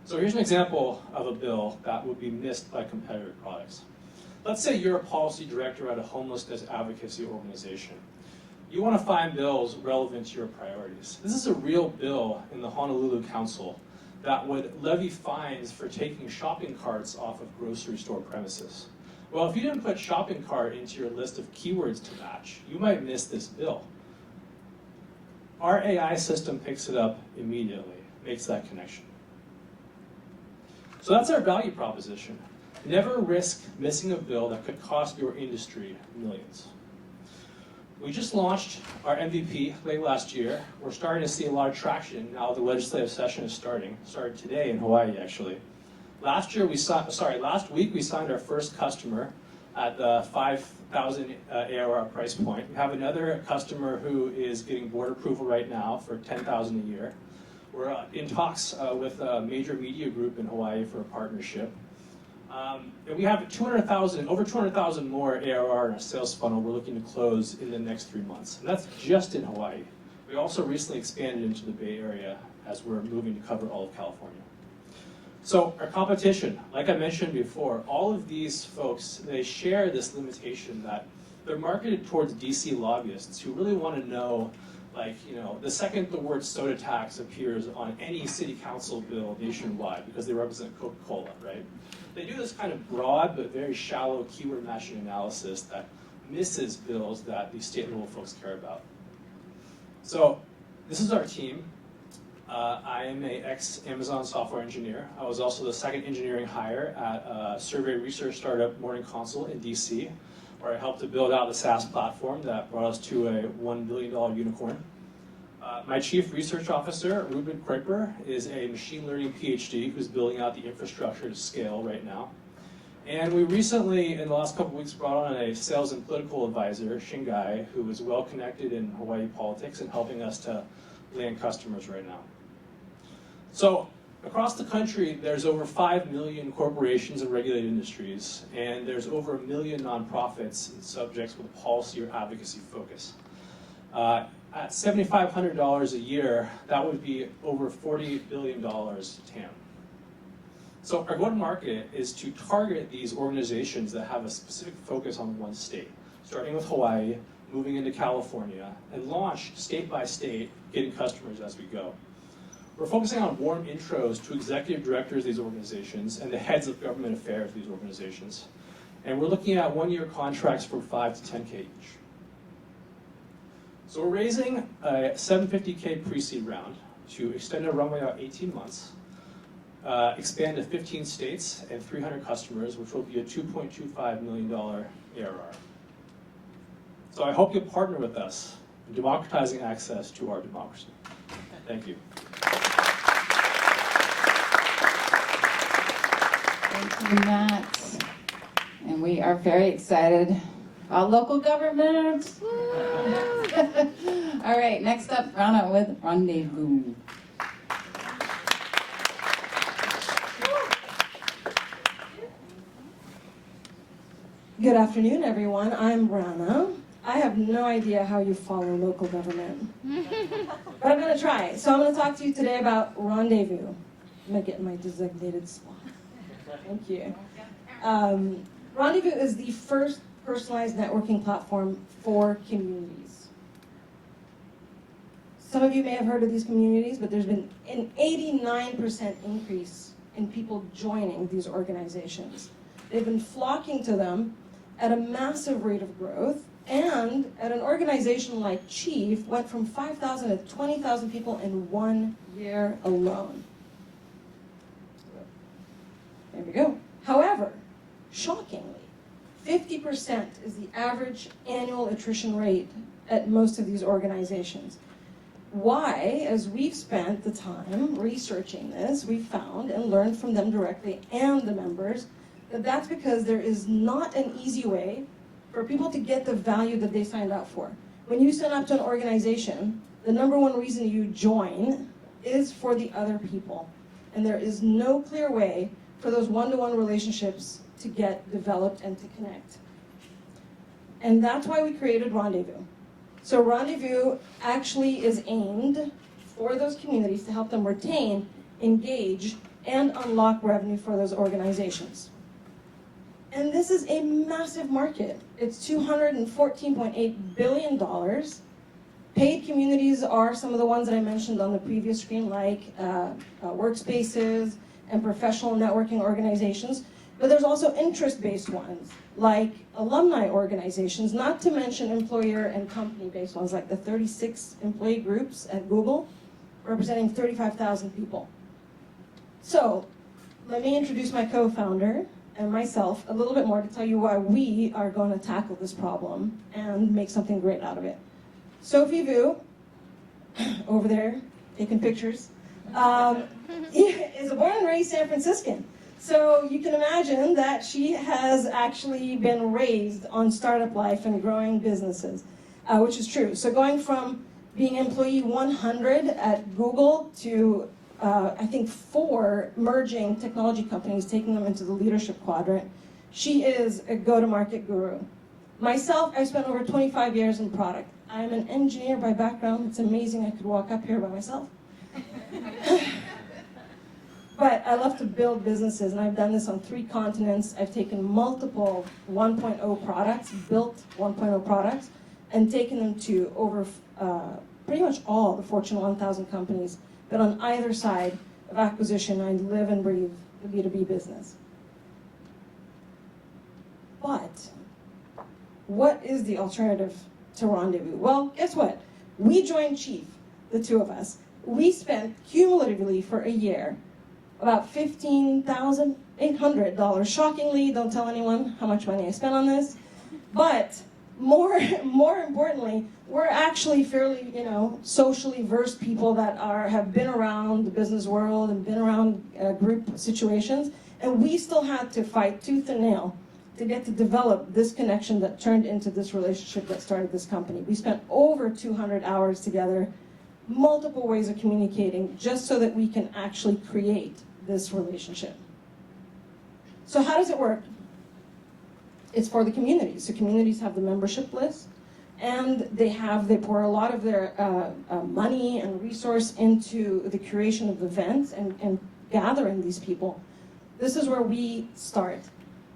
So here's an example of a bill that would be missed by competitor products. Let's say you're a policy director at a homelessness advocacy organization. You want to find bills relevant to your priorities. This is a real bill in the Honolulu Council that would levy fines for taking shopping carts off of grocery store premises. Well, if you didn't put shopping cart into your list of keywords to match, you might miss this bill. Our AI system picks it up immediately, makes that connection. So that's our value proposition. Never risk missing a bill that could cost your industry millions. We just launched our MVP late last year. We're starting to see a lot of traction now the legislative session is starting. Started today in Hawaii, actually. Last week we signed our first customer at the 5,000 ARR price point. We have another customer who is getting board approval right now for 10,000 a year. We're in talks with a major media group in Hawaii for a partnership. And we have over 200,000 more ARR in our sales funnel we're looking to close in the next 3 months. And that's just in Hawaii. We also recently expanded into the Bay Area as we're moving to cover all of California. So our competition, like I mentioned before, all of these folks, they share this limitation that they're marketed towards DC lobbyists who really want to know, like, the second the word soda tax appears on any city council bill nationwide, because they represent Coca-Cola, right? They do this kind of broad but very shallow keyword matching analysis that misses bills that these state and local folks care about. So this is our team. I am an ex-Amazon software engineer. I was also the second engineering hire at a survey research startup, Morning Consult in DC, where I helped to build out the SaaS platform that brought us to a $1 billion unicorn. My chief research officer, Ruben Kuiper, is a machine learning PhD who's building out the infrastructure to scale right now. And we recently, in the last couple of weeks, brought on a sales and political advisor, Shingai, who is well connected in Hawaii politics and helping us to land customers right now. So across the country, there's over 5 million corporations and regulated industries, and there's over 1 million nonprofits and subjects with policy or advocacy focus. At $7,500 a year, that would be over $40 billion TAM. So our go-to-market is to target these organizations that have a specific focus on one state, starting with Hawaii, moving into California, and launch state by state, getting customers as we go. We're focusing on warm intros to executive directors of these organizations and the heads of government affairs of these organizations. And we're looking at one-year contracts from 5 to 10K each. So we're raising a $750K pre-seed round to extend our runway out 18 months, expand to 15 states and 300 customers, which will be a $2.25 million ARR. So I hope you'll partner with us in democratizing access to our democracy. Thank you. Thank you, Matt. And we are very excited about local government. All right, next up, Rana with Randevu. Good afternoon, everyone. I'm Rana. I have no idea how you follow local government, but I'm going to try. So I'm going to talk to you today about Randevu. I'm going to get in my designated spot. Thank you. Randevu is the first personalized networking platform for communities. Some of you may have heard of these communities, but there's been an 89% increase in people joining these organizations. They've been flocking to them at a massive rate of growth, and at an organization like Chief, went from 5,000 to 20,000 people in 1 year alone. There we go. However, shockingly, 50% is the average annual attrition rate at most of these organizations. Why? As we've spent the time researching this, we found and learned from them directly and the members that that's because there is not an easy way for people to get the value that they signed up for. When you sign up to an organization, the number one reason you join is for the other people. And there is no clear way for those one-to-one relationships to get developed and to connect. And that's why we created Randevu. So Randevu actually is aimed for those communities to help them retain, engage, and unlock revenue for those organizations. And this is a massive market. It's $214.8 billion. Paid communities are some of the ones that I mentioned on the previous screen, like workspaces and professional networking organizations. But there's also interest-based ones, like alumni organizations, not to mention employer and company-based ones, like the 36 employee groups at Google, representing 35,000 people. So let me introduce my co-founder and myself a little bit more to tell you why we are going to tackle this problem and make something great out of it. Sophie Vu, over there, taking pictures, is a born and raised San Franciscan. So you can imagine that she has actually been raised on startup life and growing businesses, which is true. So going from being employee 100 at Google to I think 4 merging technology companies, taking them into the leadership quadrant. She is a go-to-market guru. Myself, I spent over 25 years in product. I'm an engineer by background. It's amazing I could walk up here by myself. But I love to build businesses, and I've done this on 3 continents. I've taken multiple 1.0 products, built 1.0 products, and taken them to over pretty much all the Fortune 1000 companies. But on either side of acquisition, I live and breathe the B2B business. But what is the alternative to Randevu? Well, guess what? We joined Chief, the 2 of us, We spent cumulatively for a year about $15,800. Shockingly, don't tell anyone how much money I spent on this. But more importantly, we're actually fairly, socially versed people that have been around the business world and been around group situations, and we still had to fight tooth and nail to get to develop this connection that turned into this relationship that started this company. We spent over 200 hours together, multiple ways of communicating, just so that we can actually create this relationship. So how does it work? It's for the communities. So communities have the membership list, and they pour a lot of their money and resource into the curation of events and gathering these people. This is where we start.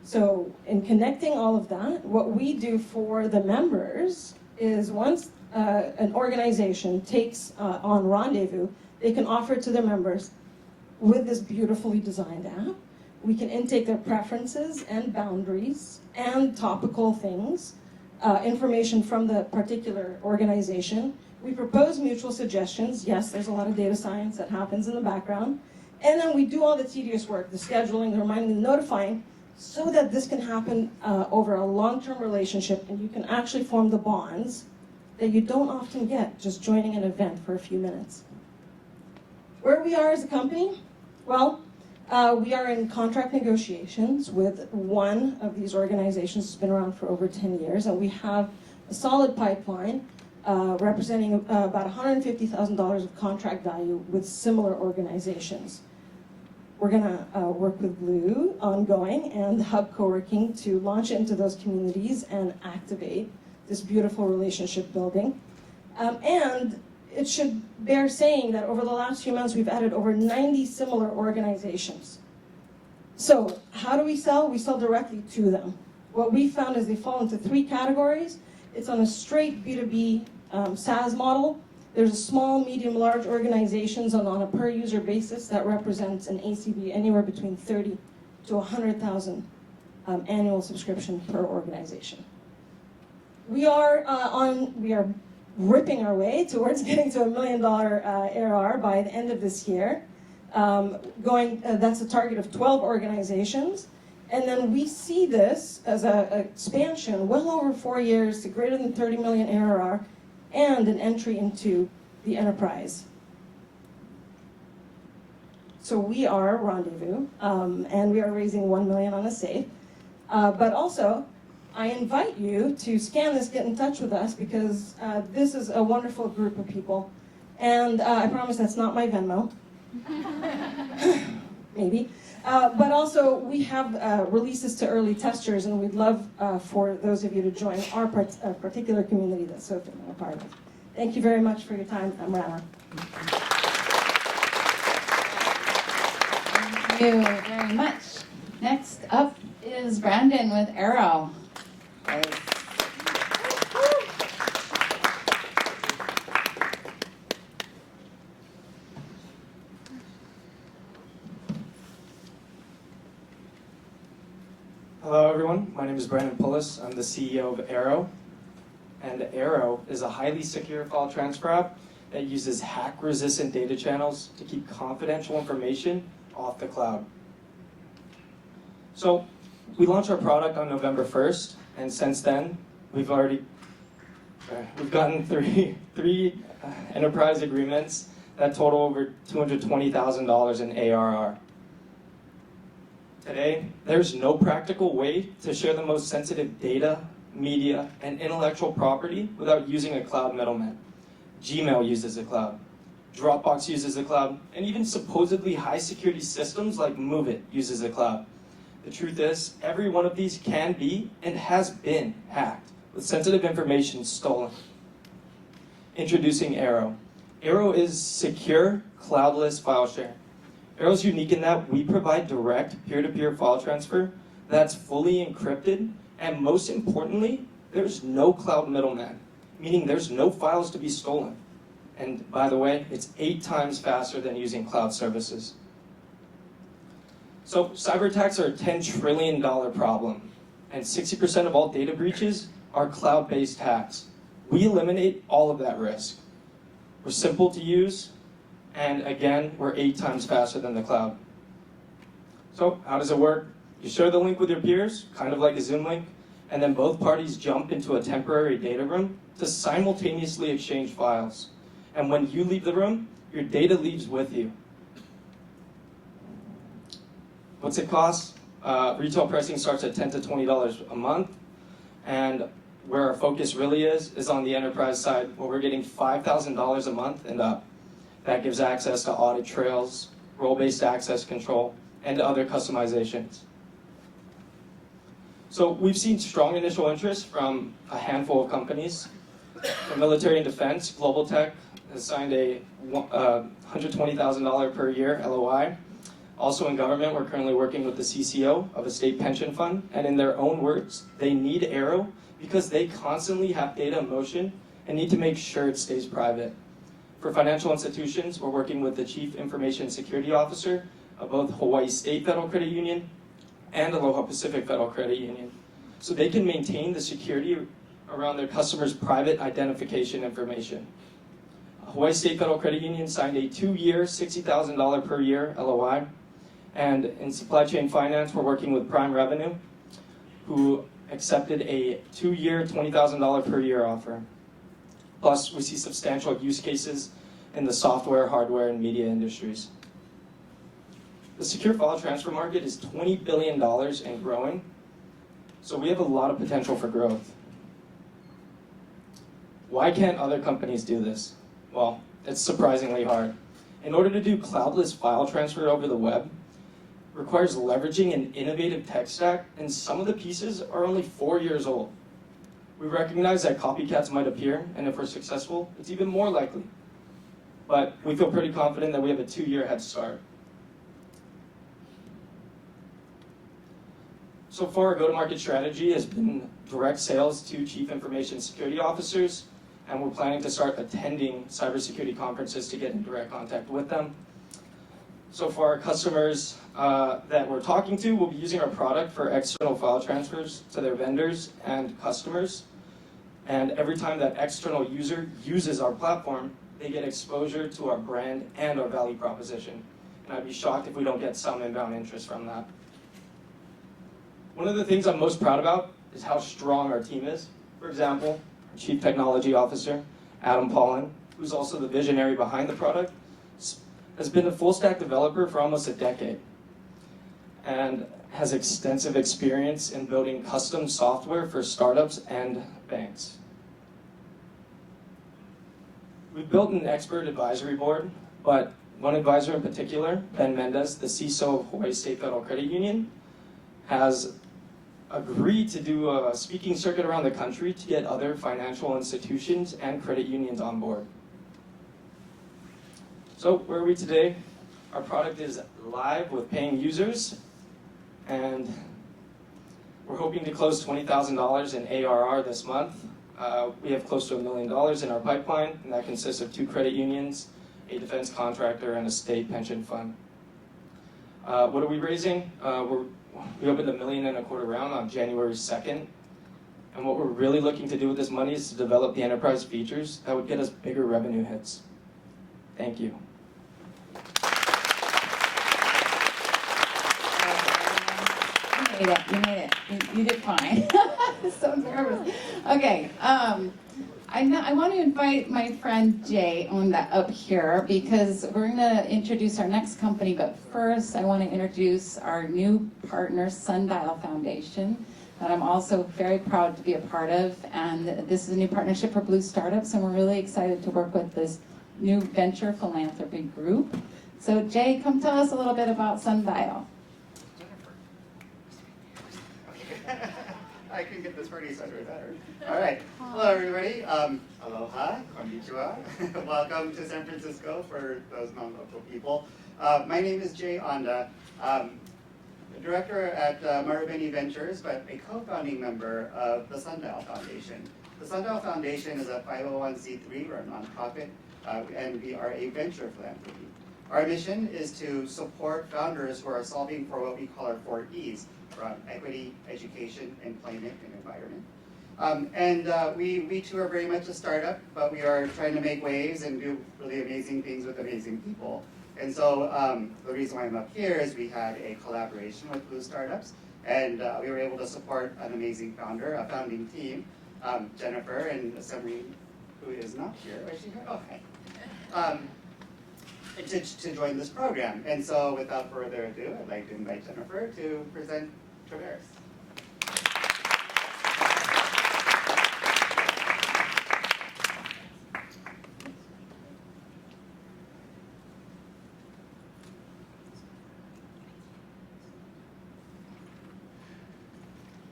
So in connecting all of that, what we do for the members is once an organization takes on Randevu, they can offer it to their members with this beautifully designed app. We can intake their preferences and boundaries and topical things, information from the particular organization. We propose mutual suggestions. Yes, there's a lot of data science that happens in the background. And then we do all the tedious work, the scheduling, the reminding, the notifying, so that this can happen over a long-term relationship, and you can actually form the bonds that you don't often get just joining an event for a few minutes. Where we are as a company? Well, we are in contract negotiations with one of these organizations that's been around for over 10 years, and we have a solid pipeline representing about $150,000 of contract value with similar organizations. We're going to work with Blue ongoing and Hub Co-working to launch into those communities and activate this beautiful relationship building. And it should bear saying that over the last few months, we've added over 90 similar organizations. So how do we sell? We sell directly to them. What we found is they fall into 3 categories. It's on a straight B2B SaaS model. There's a small, medium, large organizations on a per user basis that represents an ACV anywhere between 30 to 100,000 annual subscription per organization. We are ripping our way towards getting to $1 million ARR by the end of this year. That's a target of 12 organizations. And then we see this as an expansion well over 4 years to greater than 30 million ARR and an entry into the enterprise. So we are Randevu, and we are raising $1 million on a safe. But also, I invite you to scan this, get in touch with us, because this is a wonderful group of people. And I promise that's not my Venmo. Maybe. But also, we have releases to early testers, and we'd love for those of you to join our particular community that Sophie and I are part of. Thank you very much for your time. I'm Rana. Thank you very much. Next up is Brandon with Arrowe. Hello everyone, my name is Brandon Pulice. I'm the CEO of Arrowe. And Arrowe is a highly secure file transfer app that uses hack-resistant data channels to keep confidential information off the cloud. So we launched our product on November 1st, and since then we've gotten three enterprise agreements that total over $220,000 in ARR. Today, there's no practical way to share the most sensitive data, media, and intellectual property without using a cloud middleman. Gmail uses a cloud, Dropbox uses a cloud, and even supposedly high security systems like MoveIt uses a cloud. The truth is, every one of these can be and has been hacked, with sensitive information stolen. Introducing Arrowe. Arrowe is secure, cloudless file sharing. Arrowe's unique in that we provide direct peer-to-peer file transfer that's fully encrypted, and most importantly, there's no cloud middleman, meaning there's no files to be stolen. And by the way, it's 8 times faster than using cloud services. So cyber attacks are a $10 trillion problem, and 60% of all data breaches are cloud-based hacks. We eliminate all of that risk. We're simple to use, And again, we're 8 times faster than the cloud. So how does it work? You share the link with your peers, kind of like a Zoom link, and then both parties jump into a temporary data room to simultaneously exchange files. And when you leave the room, your data leaves with you. What's it cost? Retail pricing starts at $10 to $20 a month, and where our focus really is on the enterprise side, where we're getting $5,000 a month and up. That gives access to audit trails, role-based access control, and other customizations. So we've seen strong initial interest from a handful of companies. For military and defense, Global Tech has signed a $120,000 per year LOI. Also in government, we're currently working with the CCO of a state pension fund, and in their own words, they need Arrowe because they constantly have data in motion and need to make sure it stays private. For financial institutions, we're working with the Chief Information Security Officer of both Hawaii State Federal Credit Union and Aloha Pacific Federal Credit Union, so they can maintain the security around their customers' private identification information. Hawaii State Federal Credit Union signed a 2-year, $60,000 per year LOI, and in supply chain finance, we're working with Prime Revenue, who accepted a 2-year, $20,000 per year offer. Plus, we see substantial use cases in the software, hardware, and media industries. The secure file transfer market is $20 billion and growing, so we have a lot of potential for growth. Why can't other companies do this? Well, it's surprisingly hard. In order to do cloudless file transfer over the web, requires leveraging an innovative tech stack, and some of the pieces are only 4 years old. We recognize that copycats might appear, and if we're successful, it's even more likely. But we feel pretty confident that we have a 2-year head start. So far, our go-to-market strategy has been direct sales to chief information security officers, and we're planning to start attending cybersecurity conferences to get in direct contact with them. So far, our customers that we're talking to will be using our product for external file transfers to their vendors and customers. And every time that external user uses our platform, they get exposure to our brand and our value proposition. And I'd be shocked if we don't get some inbound interest from that. One of the things I'm most proud about is how strong our team is. For example, our Chief Technology Officer, Adam Paulin, who's also the visionary behind the product, has been a full-stack developer for almost a decade and has extensive experience in building custom software for startups and banks. We've built an expert advisory board, but one advisor in particular, Ben Mendez, the CISO of Hawaii State Federal Credit Union, has agreed to do a speaking circuit around the country to get other financial institutions and credit unions on board. So where are we today? Our product is live with paying users, and we're hoping to close $20,000 in ARR this month. We have close to $1 million in our pipeline, and that consists of 2 credit unions, a defense contractor, and a state pension fund. What are we raising? We opened a $1.25 million round on January 2nd. And what we're really looking to do with this money is to develop the enterprise features that would get us bigger revenue hits. Thank you. You made it. You did fine. So nervous. Okay. I want to invite my friend Jay up here because we're going to introduce our next company. But first, I want to introduce our new partner, Sundial Foundation, that I'm also very proud to be a part of. And this is a new partnership for Blue Startups, and we're really excited to work with this new venture philanthropy group. So Jay, come tell us a little bit about Sundial. I can get this party started better. All right. Hello, everybody. Aloha, konnichiwa. Welcome to San Francisco for those non-local people. My name is Jay Onda. The director at Marubeni Ventures, but a co-founding member of the Sundial Foundation. The Sundial Foundation is a 501c3, or a nonprofit, and we are a venture philanthropy. Our mission is to support founders who are solving for what we call our 4 E's, around equity, education, employment, and environment. We too are very much a startup, but we are trying to make waves and do really amazing things with amazing people. And so the reason why I'm up here is we had a collaboration with Blue Startups, and we were able to support an amazing founder, a founding team, Jennifer and Sabrine, who is not here. Is she here? Okay. To join this program. And so without further ado, I'd like to invite Jennifer to present Travaras.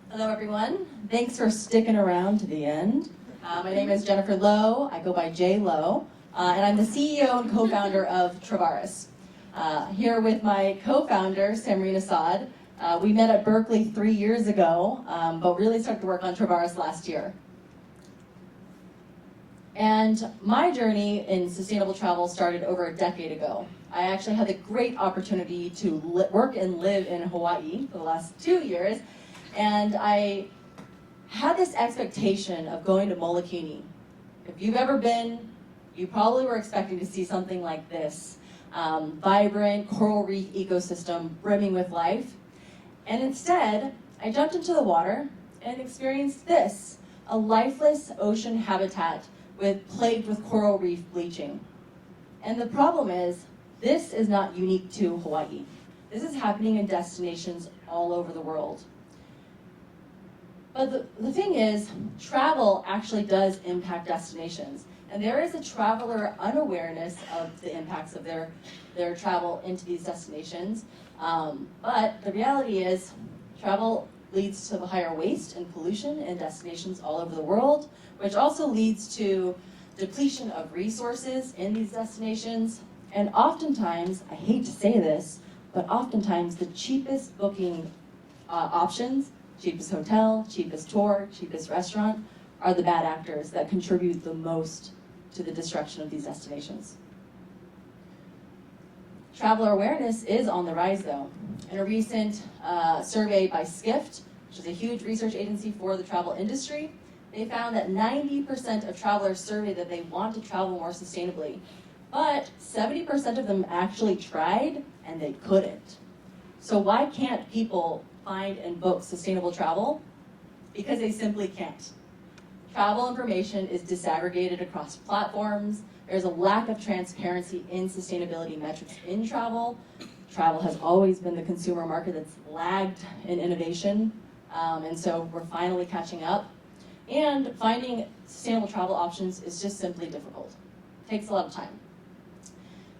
Hello, everyone. Thanks for sticking around to the end. My name is Jennifer Lowe. I go by J Lowe, and I'm the CEO and co-founder of Travaras. Here with my co-founder, Samreen Assad. We met at Berkeley 3 years ago, but really started to work on Travaras last year. And my journey in sustainable travel started over a decade ago. I actually had the great opportunity to work and live in Hawaii for the last 2 years. And I had this expectation of going to Molokini. If you've ever been, you probably were expecting to see something like this. Vibrant coral reef ecosystem brimming with life. And instead, I jumped into the water and experienced this, a lifeless ocean habitat plagued with coral reef bleaching. And the problem is, this is not unique to Hawaii. This is happening in destinations all over the world. But the thing is, travel actually does impact destinations. And there is a traveler unawareness of the impacts of their travel into these destinations. But the reality is, travel leads to higher waste and pollution in destinations all over the world, which also leads to depletion of resources in these destinations. And oftentimes, I hate to say this, but oftentimes the cheapest booking options, cheapest hotel, cheapest tour, cheapest restaurant, are the bad actors that contribute the most to the destruction of these destinations. Traveler awareness is on the rise though. In a recent survey by Skift, which is a huge research agency for the travel industry, they found that 90% of travelers surveyed that they want to travel more sustainably, but 70% of them actually tried and they couldn't. So why can't people find and book sustainable travel? Because they simply can't. Travel information is disaggregated across platforms. There's a lack of transparency in sustainability metrics in travel. Travel has always been the consumer market that's lagged in innovation, and so we're finally catching up. And finding sustainable travel options is just simply difficult. It takes a lot of time.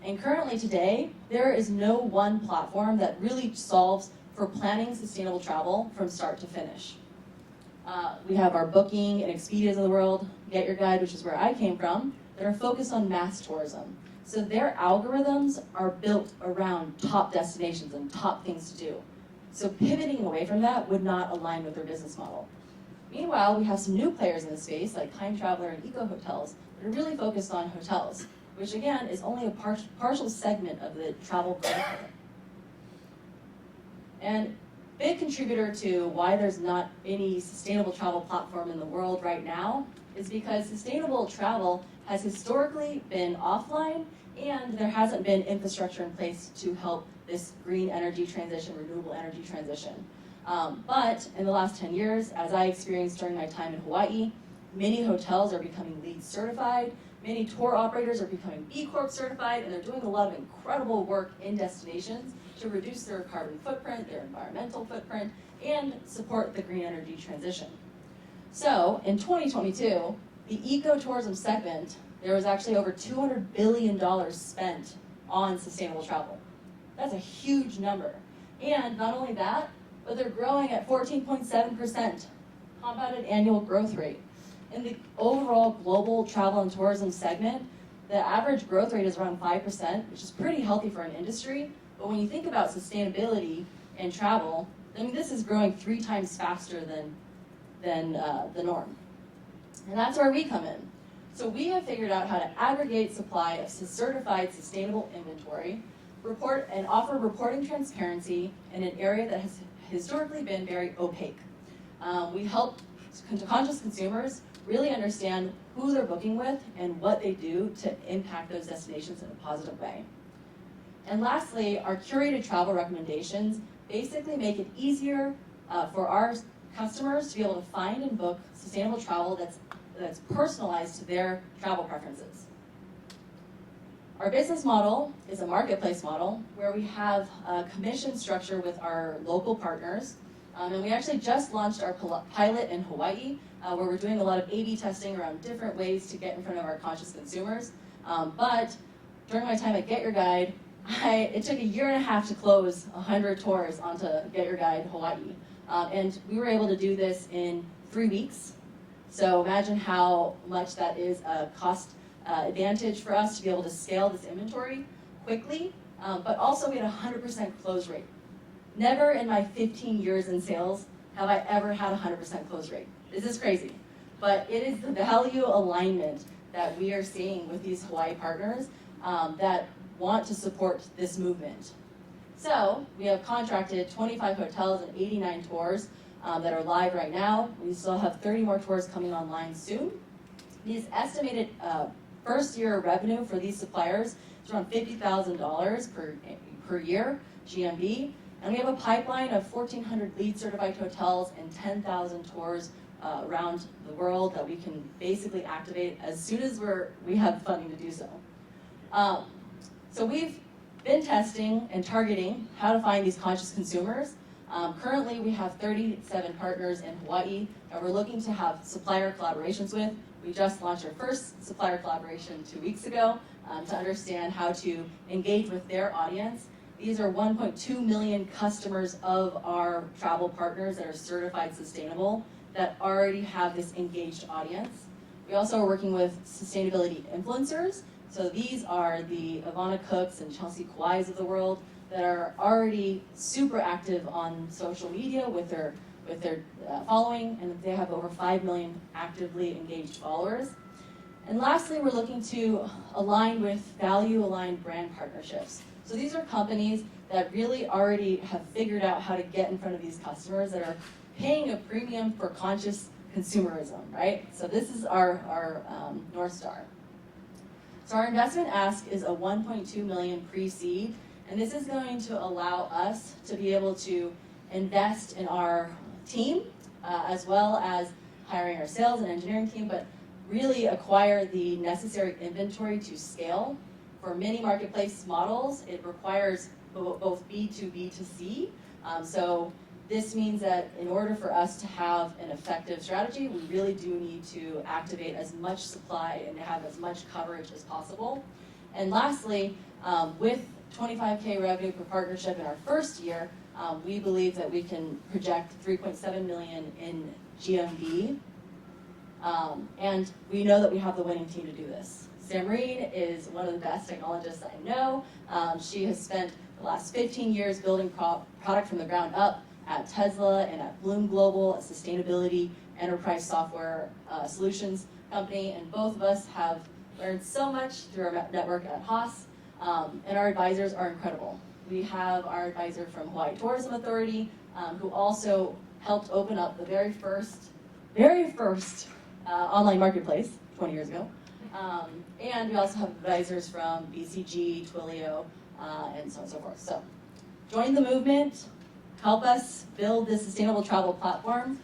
And currently today, there is no one platform that really solves for planning sustainable travel from start to finish. We have our Booking and Expedias of the world, Get Your Guide, which is where I came from, that are focused on mass tourism. So their algorithms are built around top destinations and top things to do. So pivoting away from that would not align with their business model. Meanwhile, we have some new players in the space, like Time Traveler and Eco Hotels, that are really focused on hotels, which again is only a partial segment of the travel vertical. And big contributor to why there's not any sustainable travel platform in the world right now is because sustainable travel has historically been offline and there hasn't been infrastructure in place to help this green energy transition, renewable energy transition. But in the last 10 years, as I experienced during my time in Hawaii, many hotels are becoming LEED certified, many tour operators are becoming B Corp certified, and they're doing a lot of incredible work in destinations to reduce their carbon footprint, their environmental footprint, and support the green energy transition. So in 2022, the ecotourism segment, there was actually over $200 billion spent on sustainable travel. That's a huge number. And not only that, but they're growing at 14.7% compounded annual growth rate. In the overall global travel and tourism segment, the average growth rate is around 5%, which is pretty healthy for an industry. But when you think about sustainability and travel, I mean, this is growing 3 times faster than the norm. And that's where we come in. So we have figured out how to aggregate supply of certified sustainable inventory, report and offer reporting transparency in an area that has historically been very opaque. We help conscious consumers really understand who they're booking with and what they do to impact those destinations in a positive way. And lastly, our curated travel recommendations basically make it easier for our customers to be able to find and book sustainable travel that's personalized to their travel preferences. Our business model is a marketplace model where we have a commission structure with our local partners. And we actually just launched our pilot in Hawaii, where we're doing a lot of A/B testing around different ways to get in front of our conscious consumers. But during my time at Get Your Guide, it took 1.5 years to close 100 tours onto Get Your Guide Hawaii. And we were able to do this in 3 weeks. So imagine how much that is a cost advantage for us to be able to scale this inventory quickly, but also we had a 100% close rate. Never in my 15 years in sales have I ever had a 100% close rate. This is crazy, but it is the value alignment that we are seeing with these Hawaii partners that want to support this movement. So we have contracted 25 hotels and 89 tours that are live right now. We still have 30 more tours coming online soon. These estimated first year revenue for these suppliers is around $50,000 per year, GMV. And we have a pipeline of 1,400 LEED certified hotels and 10,000 tours around the world that we can basically activate as soon as we have funding to do so. So we've been testing and targeting how to find these conscious consumers. Currently, we have 37 partners in Hawaii that we're looking to have supplier collaborations with. We just launched our first supplier collaboration 2 weeks ago to understand how to engage with their audience. These are 1.2 million customers of our travel partners that are certified sustainable that already have this engaged audience. We also are working with sustainability influencers. So these are the Ivana Cooks and Chelsea Kawais of the world that are already super active on social media with their following, and they have over 5 million actively engaged followers. And lastly, we're looking to align with value-aligned brand partnerships. So these are companies that really already have figured out how to get in front of these customers that are paying a premium for conscious consumerism, right? So this is our North Star. So our investment ask is a 1.2 million pre-seed, and this is going to allow us to be able to invest in our team, as well as hiring our sales and engineering team, but really acquire the necessary inventory to scale. For many marketplace models, it requires both B2B to C. So this means that in order for us to have an effective strategy, we really do need to activate as much supply and have as much coverage as possible. And lastly, with 25K revenue per partnership in our first year, we believe that we can project 3.7 million in GMV. And we know that we have the winning team to do this. Samarine is one of the best technologists I know. She has spent the last 15 years building product from the ground up at Tesla and at Bloom Global, a sustainability enterprise software solutions company. And both of us have learned so much through our network at Haas. And our advisors are incredible. We have our advisor from Hawaii Tourism Authority, who also helped open up the very first online marketplace 20 years ago. And we also have advisors from BCG, Twilio, and so on and so forth. So join the movement, help us build this sustainable travel platform.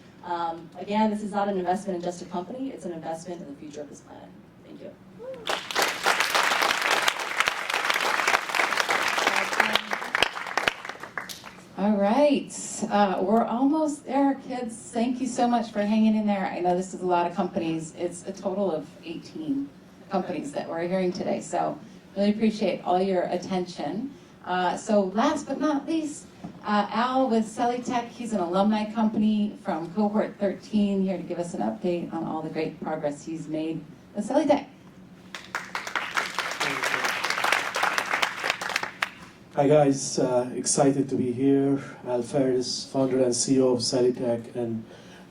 Again, this is not an investment in just a company, it's an investment in the future of this planet. Thank you. All right, we're almost there, kids. Thank you so much for hanging in there. I know this is a lot of companies. It's a total of 18 companies that we're hearing today, so really appreciate all your attention. So last but not least, Al with Celitech. He's an alumni company from Cohort 13, here to give us an update on all the great progress he's made with Celitech. Hi guys, excited to be here. Al Faris, founder and CEO of Celitech, and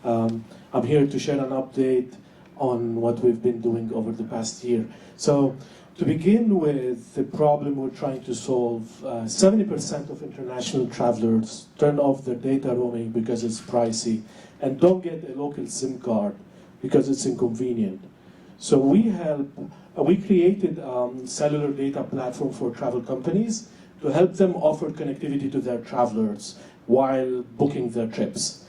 I'm here to share an update on what we've been doing over the past year. So to begin with, the problem we're trying to solve, 70% of international travelers turn off their data roaming because it's pricey and don't get a local SIM card because it's inconvenient. So we created a cellular data platform for travel companies to help them offer connectivity to their travelers while booking their trips.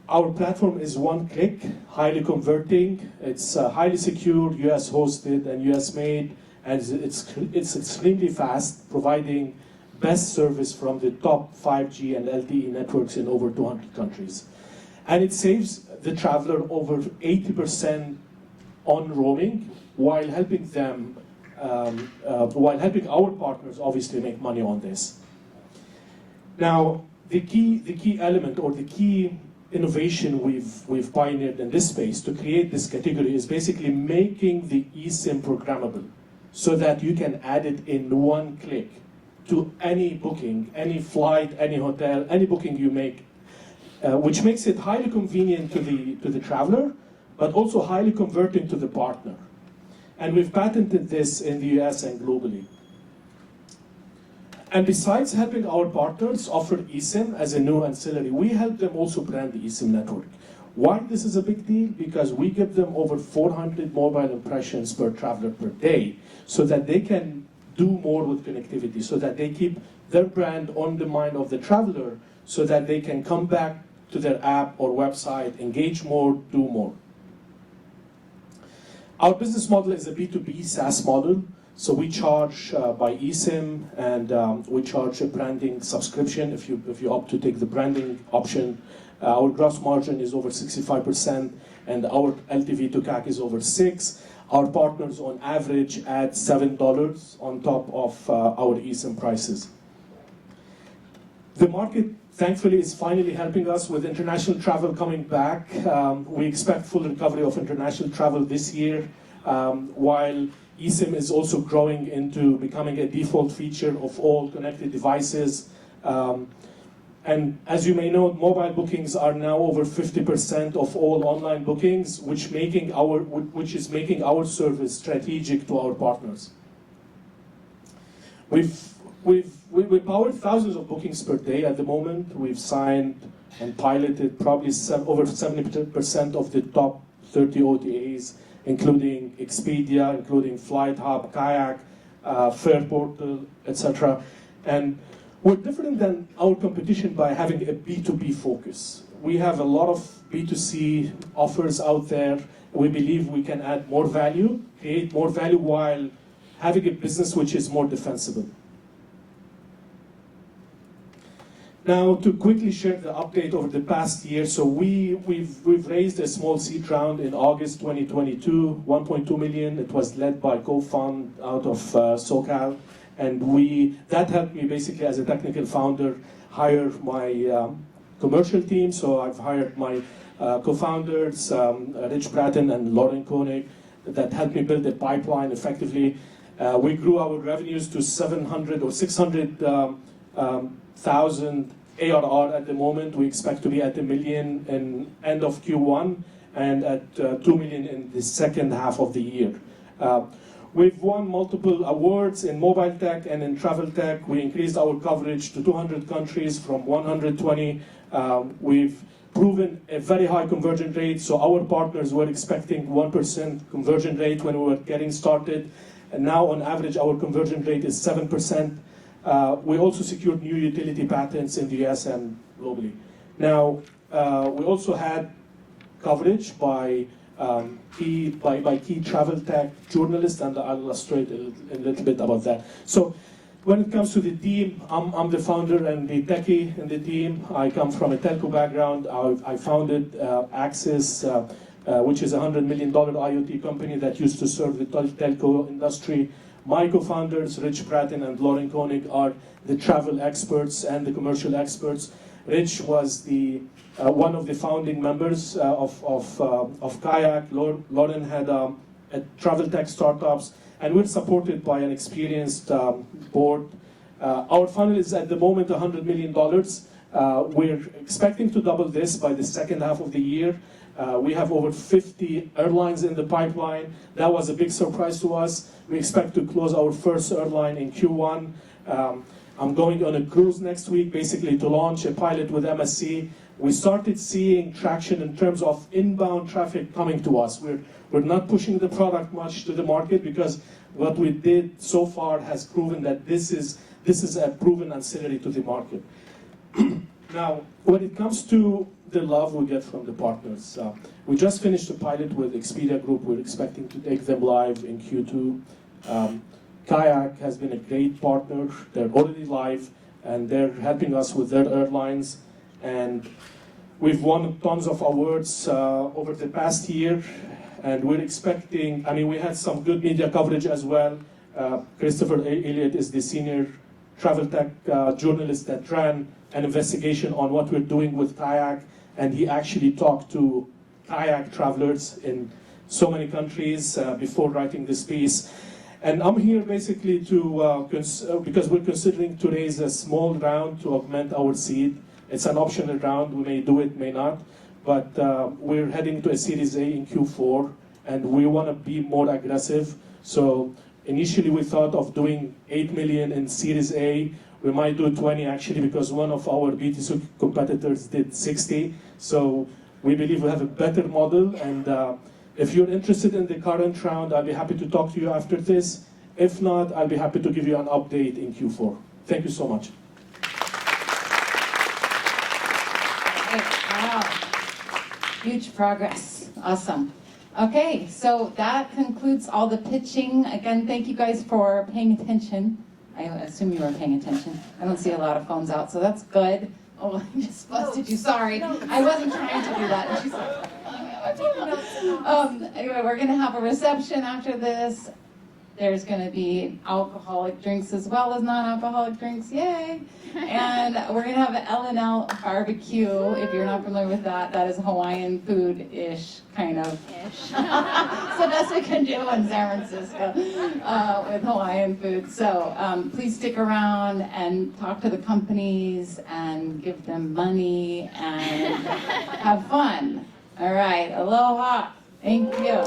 Our platform is one click, highly converting. It's highly secure, US hosted and US made, and it's extremely fast, providing best service from the top 5G and LTE networks in over 200 countries. And it saves the traveler over 80% on roaming, while helping them, while helping our partners obviously make money on this. Now, the key element or the key innovation we've pioneered in this space to create this category is basically making the eSIM programmable so that you can add it in one click to any booking, any flight, any hotel, any booking you make, which makes it highly convenient to the traveler, but also highly converting to the partner. And we've patented this in the US and globally. And besides helping our partners offer eSIM as a new ancillary, we help them also brand the eSIM network. Why this is a big deal? Because we give them over 400 mobile impressions per traveler per day, so that they can do more with connectivity, so that they keep their brand on the mind of the traveler, so that they can come back to their app or website, engage more, do more. Our business model is a B2B SaaS model. So we charge by eSIM, and we charge a branding subscription if you opt to take the branding option. Our gross margin is over 65%, and our LTV to CAC is over 6. Our partners on average add $7 on top of our eSIM prices. The market, thankfully, is finally helping us with international travel coming back. We expect full recovery of international travel this year, while eSIM is also growing into becoming a default feature of all connected devices. And as you may know, mobile bookings are now over 50% of all online bookings, which is making our service strategic to our partners. We powered thousands of bookings per day at the moment. We've signed and piloted probably over 70% of the top 30 OTAs, including Expedia, including Flight Hub, Kayak, Fareportal, etc. And we're different than our competition by having a B2B focus. We have a lot of B2C offers out there. We believe we can add more value, create more value while having a business which is more defensible. Now, to quickly share the update over the past year, so we've raised a small seed round in August 2022, 1.2 million. It was led by co-fund out of SoCal, and that helped me basically as a technical founder hire my commercial team. So I've hired my co-founders, Rich Bratton and Lauren Koenig, that helped me build a pipeline effectively. We grew our revenues to 700 or 600,000 ARR at the moment. We expect to be at $1 million in end of Q1 and at $2 million in the second half of the year. We've won multiple awards in mobile tech and in travel tech. We increased our coverage to 200 countries from 120. We've proven a very high conversion rate, so our partners were expecting 1% conversion rate when we were getting started. And now on average our conversion rate is 7%. We also secured new utility patents in the US and globally. Now, we also had coverage by key travel tech journalists, and I'll illustrate a little bit about that. So when it comes to the team, I'm the founder and the techie in the team. I come from a telco background. I founded Axis, which is a $100 million IoT company that used to serve the telco industry. My co-founders, Rich Bratton and Lauren Koenig, are the travel experts and the commercial experts. Rich was one of the founding members of Kayak. Lauren had a travel tech startups, and we're supported by an experienced board. Our funnel is at the moment $100 million. We're expecting to double this by the second half of the year. We have over 50 airlines in the pipeline. That was a big surprise to us. We expect to close our first airline in Q1. I'm going on a cruise next week, basically to launch a pilot with MSC. We started seeing traction in terms of inbound traffic coming to us. We're not pushing the product much to the market because what we did so far has proven that this is a proven ancillary to the market. Now, when it comes to the love we get from the partners, we just finished a pilot with Expedia Group. We're expecting to take them live in Q2. Kayak has been a great partner. They're already live, and they're helping us with their airlines. And we've won tons of awards over the past year, and we're expecting, I mean, we had some good media coverage as well. Christopher Elliott is the senior travel tech journalist that ran an investigation on what we're doing with Kayak, and he actually talked to Kayak travelers in so many countries before writing this piece. And I'm here basically to, because we're considering to raise a small round to augment our seed. It's an optional round, we may do it, may not, but we're heading to a Series A in Q4, and we want to be more aggressive. So initially we thought of doing 8 million in Series A. We might do 20 actually, because one of our B2C competitors did 60. So we believe we have a better model, and if you're interested in the current round, I'll be happy to talk to you after this. If not, I'll be happy to give you an update in Q4. Thank you so much. Wow. Huge progress. Awesome. Okay, so that concludes all the pitching. Again, thank you guys for paying attention. I assume you were paying attention. I don't see a lot of phones out, so that's good. Oh, I just busted you. Sorry. I wasn't trying to do that. She's like, anyway, we're going to have a reception after this. There's going to be alcoholic drinks as well as non-alcoholic drinks. Yay! And we're going to have an L&L barbecue. If you're not familiar with that, that is Hawaiian food-ish, kind of. It's the best we can do in San Francisco with Hawaiian food. So please stick around and talk to the companies and give them money and have fun. All right, aloha. Thank you.